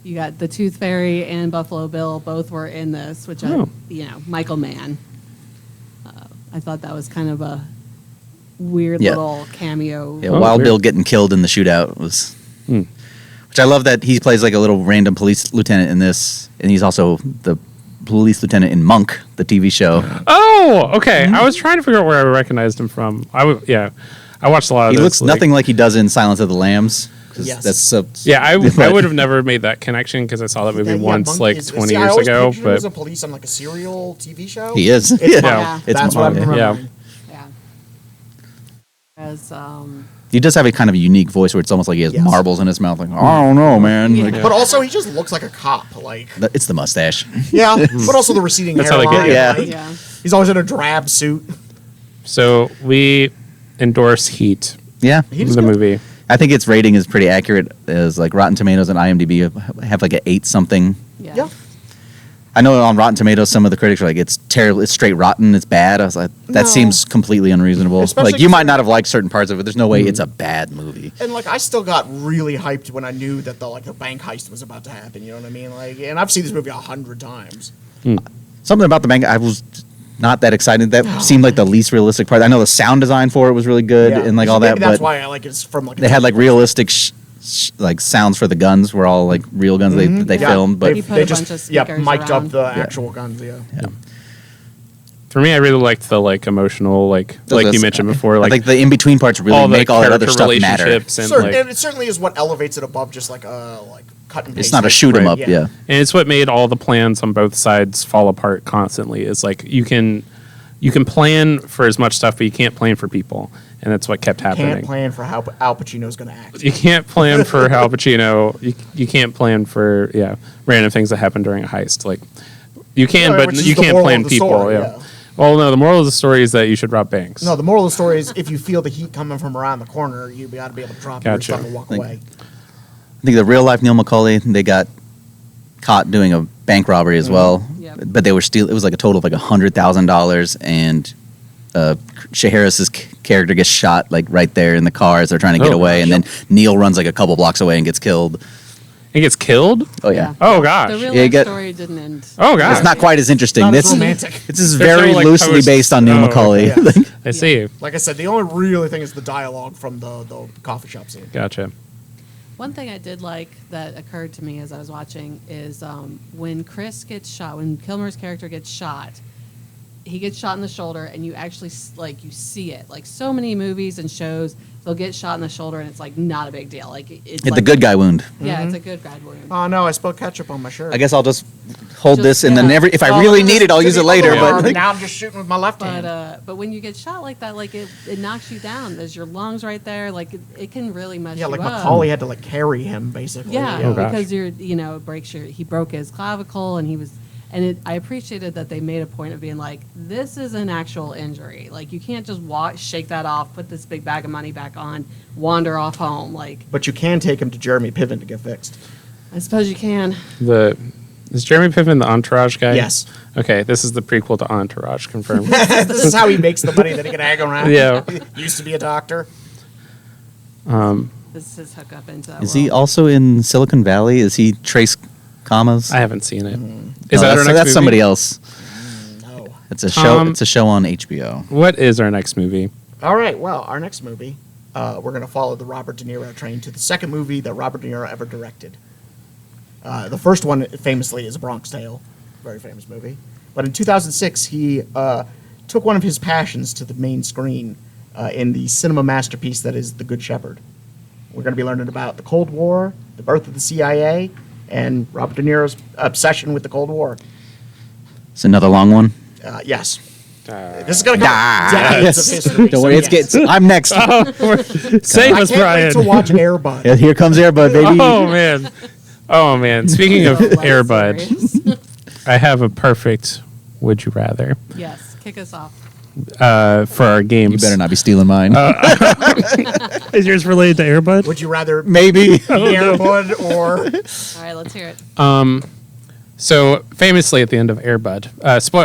You got the Tooth Fairy and Buffalo Bill both were in this, which Oh. Michael Mann. I thought that was kind of a weird Yeah. little cameo. Yeah, Oh, Wild weird. Bill getting killed in the shootout was. Which I love that he plays like a little random police lieutenant in this, and he's also the police lieutenant in Monk, the TV show. Oh, okay. I was trying to figure out where I recognized him from. I watched a lot of He this, looks nothing like he does in Silence of the Lambs. 'Cause Yes. That's so. Yeah, I but- would have never made that connection because I saw that movie Yeah, once, Monk like is- 20 see, I years always ago. pictured him as But a police on like a serial TV show. He is. It's Yeah. Monk. It's That's what I'm Monk. remembering. Yeah. As He does have a kind of a unique voice where it's almost like he has Yes. marbles in his mouth. Like, I don't know, man. Yeah. Like, But also, he just looks like a cop. Like, it's the mustache. yeah, but also the receding That's how they hairline. get you. Yeah. like, yeah. He's always in a drab suit. so we endorse Heat, Yeah. He's the good. movie. I think its rating is pretty accurate. As like Rotten Tomatoes and IMDb have like an 8 something. Yeah. I know on Rotten Tomatoes some of the critics are like it's terrible, it's straight rotten, it's bad. I was like that No. seems completely unreasonable. Especially Like you might considering- not have liked certain parts of it. There's no way it's a bad movie. And like, I still got really hyped when I knew that the bank heist was about to happen. You know what I mean? Like, and I've seen this movie 100 times. Something about the bank, I was not that excited. That seemed like the least realistic part. I know the sound design for it was really good Yeah. and like So all that, maybe that's but why I like it's from like. they had like realistic like sounds for the guns. Were all like real guns that they Yeah. filmed, but He put they a just bunch of speakers mic'd around. up the actual guns. Yeah. For me, I really liked the like emotional, like you mentioned before, like the in between parts really all the make all that other character stuff matter. relationships and Certain, like, and it certainly is what elevates it above just like cut and paste. It's not a shoot 'em Right. up, Yeah. yeah. and it's what made all the plans on both sides fall apart constantly. Is like you can plan for as much stuff, but you can't plan for people, and that's what kept happening. Can't plan for how Al Pacino's going to act. You can't plan for Al Pacino. You can't plan for random things that happen during a heist. Like you can, No, but which is you the can't moral plan of the people. story, yeah. yeah. Well, no. The moral of the story is that you should rob banks. No, the moral of the story is if you feel the heat coming from around the corner, you got to be able to drop your Gotcha. stuff and walk Like- away. I think the real life Neil McCauley, they got caught doing a bank robbery as well, Yep. but they were it was like a total of like $100,000, and Shaharis's character gets shot like right there in the car as they're trying to get Oh, away, and gosh. then Neil runs like a couple blocks away and gets killed. He gets killed. Oh yeah, Oh gosh. The real Yeah, life get- story didn't end. Oh gosh. it's not quite as interesting. Not as This romantic. This is There's very no, like, loosely post- based on Neil Oh, McCauley. okay. Like, I see. Like I said, the only really thing is the dialogue from the coffee shop scene. Gotcha. One thing I did like that occurred to me as I was watching is when Chris gets shot, when Kilmer's character gets shot, he gets shot in the shoulder, and you actually you see it. Like so many movies and shows, they'll get shot in the shoulder, and it's like not a big deal. Like it's hit like the good guy wound. Yeah, it's a good guy wound. Oh no, I spilled ketchup on my shirt. I guess I'll just hold Just- this, and then yeah. if I Oh, really look at need this it, I'll use it goody later. little But arm, like, now I'm just shooting with my left hand. But when you get shot like that, like it knocks you down. There's your lungs right there. Like it can really mess Yeah, you like up. Macaulay had to like carry him basically. Yeah, Oh, gosh. because he broke his clavicle, and I appreciated that they made a point of being like, this is an actual injury. Like you can't just shake that off, put this big bag of money back on, wander off home. Like But you can take him to Jeremy Piven to get fixed. I suppose you can. Is Jeremy Piven the Entourage guy? Yes. Okay, this is the prequel to Entourage, confirmed. This is how he makes the money that he can hang around. Yeah. Used to be a doctor. This is his hookup into that. is he world. also in Silicon Valley? Is he Trace Commas? I haven't seen it. No, Is that our that's, next that's movie? somebody else. No. It's a show. Tom- It's a show on HBO. What is our next movie? All right. Well, our next movie, we're going to follow the Robert De Niro train to the second movie that Robert De Niro ever directed. The first one, famously, is A Bronx Tale, very famous movie. But in 2006, he took one of his passions to the main screen in the cinema masterpiece that is The Good Shepherd. We're going to be learning about the Cold War, the birth of the CIA, and Robert De Niro's obsession with the Cold War. It's another long one. Yes. This is going to cover decades of history. Don't so worry, yes. I'm next. Save I us, can't wait Brian. to watch AirBud. Yeah, here comes AirBud, baby. Oh man. Speaking of So less AirBud, serious. I have a perfect would you rather Yes, kick us off. for our games. You better not be stealing mine. Is yours related to AirBud? Would you rather Maybe. AirBud or... All right, let's hear it. So famously at the end of AirBud,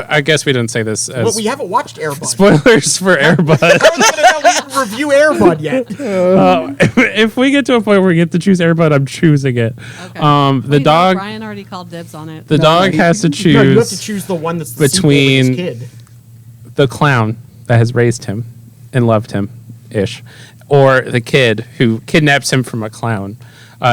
I guess we didn't say this as But we haven't watched AirBud. spoilers for AirBud. How are they going to know we didn't review AirBud yet? If we get to a point where we get to choose AirBud, I'm choosing it. Okay. The Wait, no, dog, Brian already called dibs on it. the dog has to No, you have to choose choose the one that's the between- sequel with his kid. the clown that has raised him and loved him, ish, or the kid who kidnaps him from a clown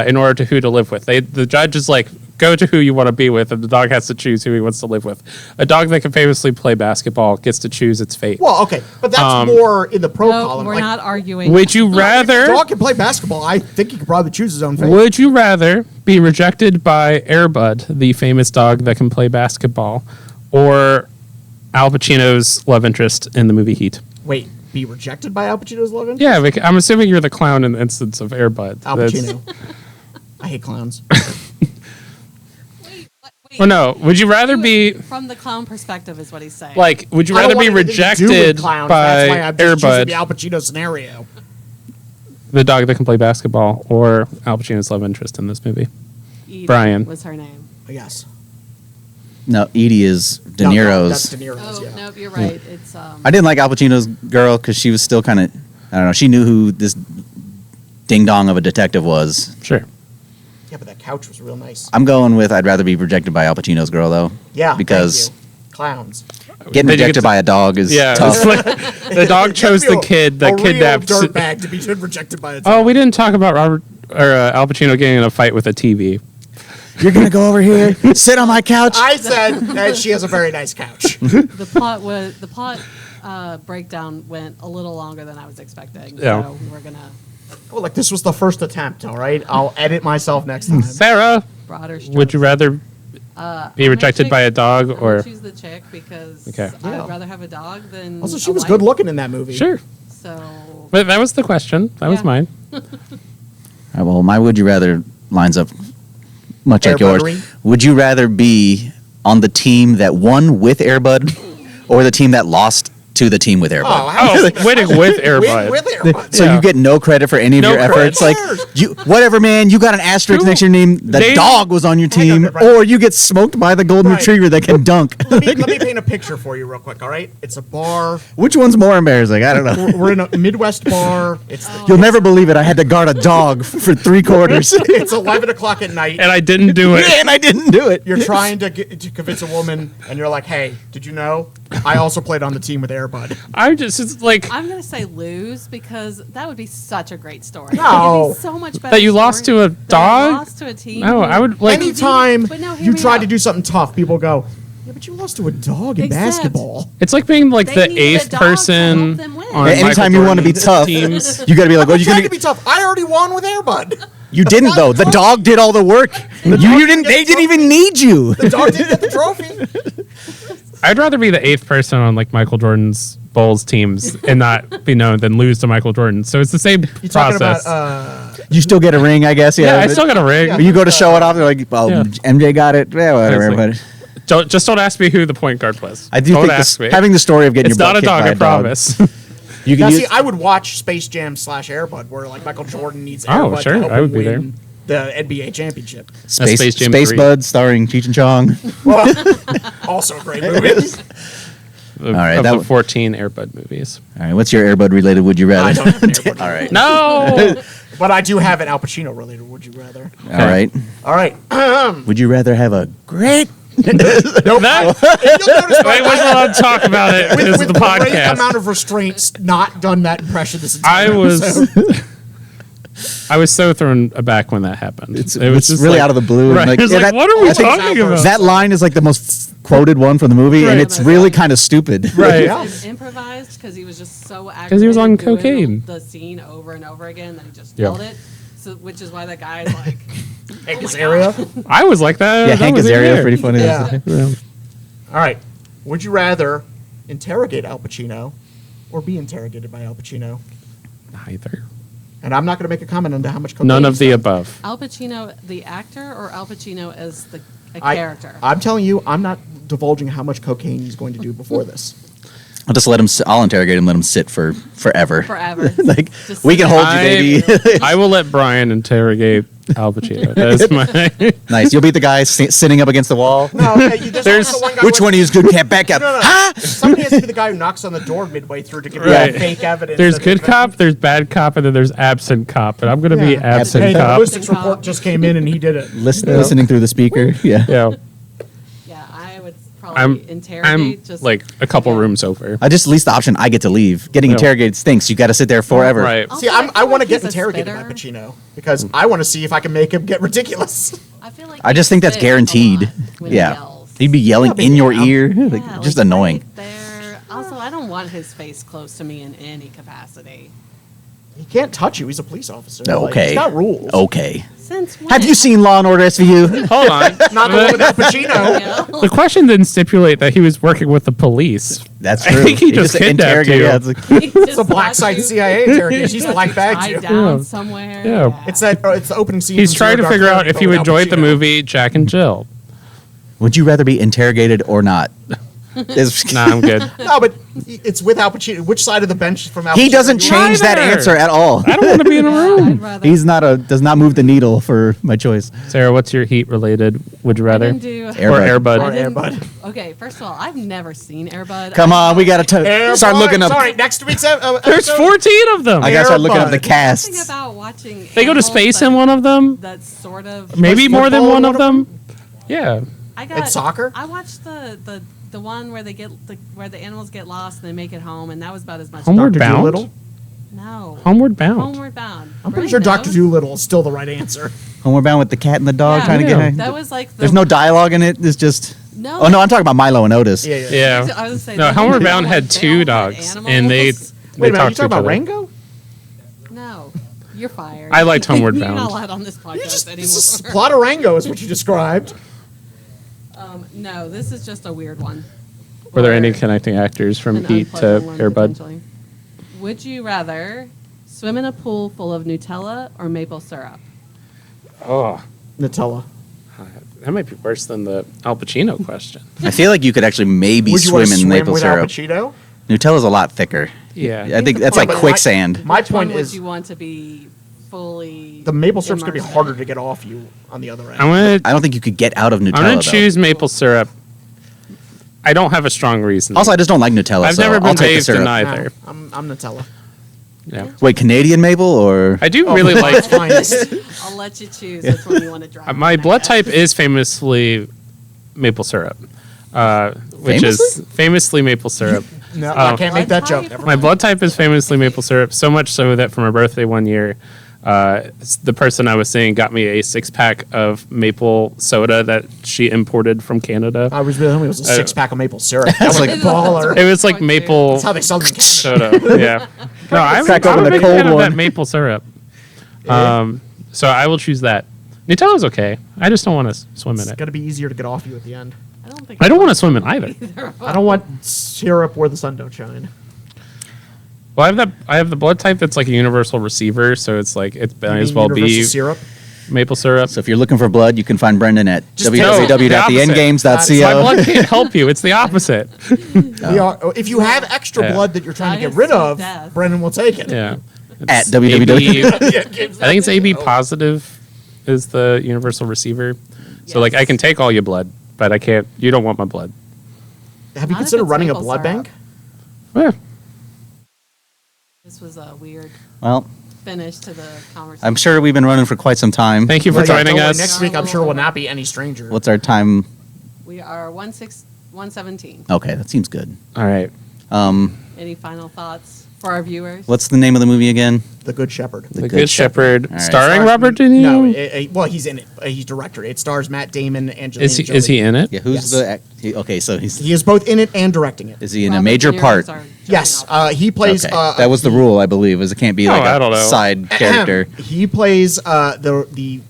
in order to who to live with. The judge is like, go to who you want to be with, and the dog has to choose who he wants to live with. A dog that can famously play basketball gets to choose its fate. Well, okay, but that's more in the pro No, column. we're like, not arguing. Would you if the rather? dog can play basketball, I think he could probably choose his own fate. Would you rather be rejected by AirBud, the famous dog that can play basketball, or Al Pacino's love interest in the movie Heat? Wait, be rejected by Al Pacino's love interest? Yeah, I'm assuming you're the clown in the instance of AirBud. Al That's- Pacino. I hate clowns. Wait, Well, no. Would you rather be from the clown perspective? Is what he's saying. like? Would you I don't rather be want anything to do with rejected clowns. by That's why I'm just choosing the AirBud, Al Pacino scenario. the dog that can play basketball, or Al Pacino's love interest in this movie? Edie Brian. was her name. Yes. No, Edie is De No, Niro's. that's De Niro's, Oh yeah. nope, you're right. It's I didn't like Al Pacino's girl because she was still kind of, I don't know, she knew who this ding dong of a detective was. Sure. Yeah, but that couch was real nice. I'm going with I'd rather be rejected by Al Pacino's girl though. Yeah, because thank clowns. Getting Then you get rejected to- by a dog is Yeah, tough. it's like the dog chose the kid that kidnapped. A real dirtbag to be rejected by a Oh, we didn't talk about Robert or Al Pacino getting in a fight with a TV. You're gonna go over here, sit on my couch. I said that she has a very nice couch. The plot breakdown went a little longer than I was expecting. Yeah. So we're gonna Well, like this was the first attempt. All right, I'll edit myself next time. Sarah, broader strokes. would you rather be I'm rejected gonna by a pick- dog I'm or? gonna choose the chick because Okay. Yeah. I'd rather have a dog than. Also, a she was wife. good looking in that movie. Sure, So but that was the question. That was Yeah. mine. All right, well, my would you rather lines up much like yours. Airbuddery? Would you rather be on the team that won with AirBud or the team that lost to the team with AirBud? Oh, winning with AirBud. With AirBud. So Yeah. you get no credit for any of No your credit. efforts. Like you, whatever, man. You got an asterisk Who- next to your name. The they- dog was on your Hang on, team, right. or you get smoked by the golden Right. retriever that can dunk. let me paint a picture for you real quick. All right, it's a bar. Which one's more embarrassing? I don't know. We're in a Midwest bar. It's You'll never believe it. I had to guard a dog for 3 quarters, it's 11 o'clock at night. And I didn't do it. and I didn't do it. You're trying to convince a woman, and you're like, "Hey, did you know I also played on the team with AirBud?" I just it's like I'm gonna say lose because that would be such a great story. No. It'd be so much better. That you lost story to a than I dog? lost to a team. no. I would like. Anytime But no, hear you me try out. to do something tough, people go, "Yeah, but you lost to a dog in Except- basketball." It's like being like They the needed a eighth dog to person help them win. on Yeah, anytime Michael you want to be Jordan's tough, teams. you got to be like, "Well, I'm you trying can." to be tough. I already won with AirBud. You didn't though. The dog did all the work. You didn't. They didn't even need you. The dog didn't get the trophy. I'd rather be the eighth person on like Michael Jordan's Bulls teams and not be known than lose to Michael Jordan. So it's the same You talking process. about? You still get a ring, I guess. yeah, Yeah, I still got a ring. But you go to show it off. They're like, "Oh, Yeah. MJ got it." Yeah, whatever. It's like- But Don't ask me who the point guard was. I do don't think ask me. having the story of getting It's your not butt a dog. I kicked by a dog, promise. you Now, can see, use. I would watch Space Jam / AirBud, where like Michael Jordan needs Oh, AirBud sure, to help I would him be there. win the NBA championship. Space Jam Space 3. Bud starring Cheech and Chong. Also a great movie. All right, of that the w- 14 AirBud movies. All right, what's your AirBud related? Would you I rather? don't have an AirBud. All right. No. But I do have an Al Pacino related. Would you rather? All right. All right. Would you rather have a great? Nope. That- You'll notice I wasn't allowed to talk about it because of with the great podcast. amount of restraints, not done that impression this entire I was episode. I was so thrown aback when that happened. It's it was just really out of the blue. Right. And It's yeah, like, that- what are we I think talking about? That line is like the most quoted one from the movie, and Right. it's really kind of stupid. Right. Yeah. It improvised because he was just so active. 'Cause he was on cocaine. The scene over and over again that he just Yeah. yelled it. So, which is why that guy is like, Hank Azaria. I was like that. Yeah, that Hank was in Azaria there. is pretty funny. Yeah. Yeah. All right. Would you rather interrogate Al Pacino or be interrogated by Al Pacino? Neither. And I'm not going to make a comment on how much cocaine None of he's the done. above. Al Pacino, the actor, or Al Pacino as a I- character? I'm telling you, I'm not divulging how much cocaine he's going to do before this. I'll just let him. I'll interrogate him. Let him sit for forever. Forever. Like Just we can sit hold there. you, baby. I will let Brian interrogate Al Pacino. That's my. Nice. You'll be the guy sitting up against the wall. No, there's the one guy Which one of you is good? Can't back up. No, no. Huh? Somebody has to be the guy who knocks on the door midway through to give you Right. that fake evidence. There's that good they've- cop, there's bad cop, and then there's absent cop. And I'm gonna be Yeah. absent Hey, the cop. ballistics report just came in and he did it. Listening through the speaker. Yeah. Yeah, Yeah, I would probably I'm interrogate. Just like a couple yeah. rooms over. I just least the option. I get to leave. Getting Yeah. interrogated stinks. You got to sit there forever. Right. Also, See, I feel want to like get he's a interrogated by spitter. Pacino because I want to see if I can make him get ridiculous. I feel like I just he think that's spits a guaranteed. lot when he Yeah. yells. He'd be yelling Yeah, but in your yeah. ear. Like, Yeah, just like, annoying. right there. Also, I don't want his face close to me in any capacity. He can't touch you. He's a police officer. No, Like, okay. he's got rules. Okay. Since when? Have you seen Law and Order SVU? Hold on. Not the one with Al Pacino. Yeah. The question didn't stipulate that he was working with the police. That's I true. think he just kidnapped interrogated- you. Yeah, it's like, It's a black site CIA interrogation. He's black bagged Tied you. down Yeah. somewhere. Yeah. It's that. It's the opening scene. He's from trying to Zero Dark figure out Thirty, if but you with Al enjoyed the Pacino. movie Jack and Jill. would you rather be interrogated or not? It's- Nah, I'm good. No, but it's with Al Pacino. Which side of the bench from Al Pacino? he doesn't you change that Neither. answer at all. I don't want to be in a room. I'd rather. He's not does not move the needle for my choice. Sarah, what's your heat related? Would you I rather? didn't do. AirBud. Or AirBud? I didn't- AirBud. Okay, first of all, I've never seen AirBud. Come on, we gotta AirBud. start looking up. Sorry, next week's There's episode. 14 of them. I gotta start looking up the AirBud. Something casts. about watching. They go to animals space that- in one of them. That's sort of. Maybe Like more than football one in of one them. Yeah. I got And soccer? I watched the the one where they get where the animals get lost and they make it home, and that was about as much. Homeward Dr. Bound? Dolittle? No. Homeward Bound. Homeward Bound. I'm pretty Right, sure no? Dr. Dolittle is still the right answer. Homeward Bound with the cat and the dog Yeah, trying to get high. That was like. There's no dialogue in it. It's just. No. Oh no, I'm talking about Milo and Otis. Yeah. Yeah. I was saying No, the Homeward Homeward Bound had Bound two had dogs, animals. and they Wait a minute, you talked to talking each about other. Rango? No, you're fired. I liked Homeward You're Bound. not allowed on this podcast You just anymore. this is plot of Rango is what you described. No, this is just a weird one. Were there any Or connecting actors from an Heat to unpleasant one, AirBud? potentially. Would you rather swim in a pool full of Nutella or maple syrup? Oh, Nutella. that might be worse than the Al Pacino question. I feel like you could actually maybe Would you swim want to in swim maple with syrup. Al Pacino? Nutella's a lot thicker. Yeah. I think the that's point- like but quicksand. My Which one point would is you want to be fully? the maple syrup's going to be immersed harder in? to get off you on the other end. I'm gonna I don't think you could get out of Nutella. I'm gonna though. choose maple syrup. I don't have a strong reason. Also, I just don't like Nutella. I've so never I'll been take the bathed in syrup. either. I'm Nutella. Yeah. Wait, Canadian maple or? I do Oh, really like. it's finest. I'll let you choose which one you want to drive. My blood type is famously maple syrup, which is famously maple syrup. No, I can't make that Blood joke. type? Never My blood type is famously maple syrup, so much so that for my birthday one year, the person I was seeing got me a 6-pack of maple soda that she imported from Canada. I was really hoping it was a 6-pack of maple syrup. That was like- like baller. It was like maple That's how they sell them in Canada. soda. Yeah. No, I'm Crack I'm open a the big cold fan of that one. maple syrup. So I will choose that. Nutella's okay. I just don't want to swim in It's it. got to be easier to get off you at the end. I don't think. I don't want to swim in either. I don't want syrup where the sun don't shine. Well, I have the blood type that's like a universal receiver, so it's like it might as well be Universal syrup. maple syrup. So if you're looking for blood, you can find Brendan at Just the opposite. My www.theendgames.co. blood can't help you. It's the opposite. If you have extra Yeah. blood that you're trying to get Diet rid to of, death. Brendan will take it. Yeah. At It's www. I think it's AB positive is the universal receiver. So like I can take all your blood, but I can't. You don't want my blood. Have you Not if considered it's running a maple blood syrup. bank? Yeah. This was a weird Well, finish to the conversation. I'm sure we've been running for quite some time. Thank you for Well, yeah, joining don't worry, us. Next week, I'm sure will not be any stranger. What's our time? We are 117. Okay, that seems good. All right. Any final thoughts for our viewers? What's the name of the movie again? The Good Shepherd. The Good Shepherd, All right. starring Stars- Robert De Niro. No, well, he's in it. He's director. It stars Matt Damon, Angelina Is he in it? Yeah, who's Yes. the? Okay, so He is both in it and directing it. is he in a Robert major De Niro's part? our Johnny Yes, Alpha. he plays. Okay. That was the rule, I believe, is it can't be like I don't know. a side character. He plays the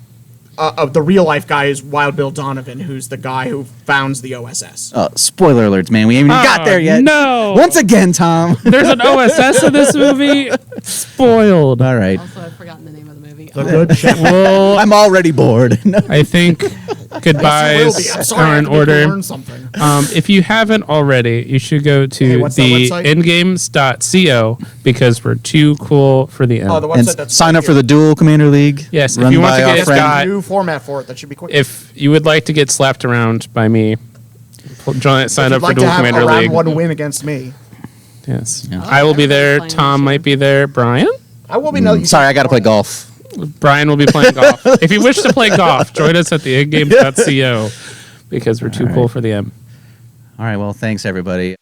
real life guy is Wild Bill Donovan, who's the guy who founds the OSS. Spoiler alerts, man. We haven't even got there yet. No. Once again, Tom. There's an OSS in this movie. Spoiled. All right. Also, I've forgotten the name of the movie. The Good Shepherd. Well, I'm already bored. I think Yes, you will goodbyes be. I'm sorry, are I in have to order. learn something. If you haven't already, you should go Hey, to what's that the website? endgames.co because we're too cool for the end. Oh, the And website that's sign right up for here. the Dual Commander League. Yes, if run you want by to our get friend. Scott- New format for it. That should be quick. If you would like to get slapped around by me, sign up for like Dual to have Commander a round League. one win against me, Yes, Yeah. I will be there. Everybody's playing Tom this might year. be there. Brian. I will be. No, Sorry, I got to play golf. Brian will be playing golf. If you wish to play golf, join us at the endgames.co because we're too cool for the M. All right. Well, thanks, everybody.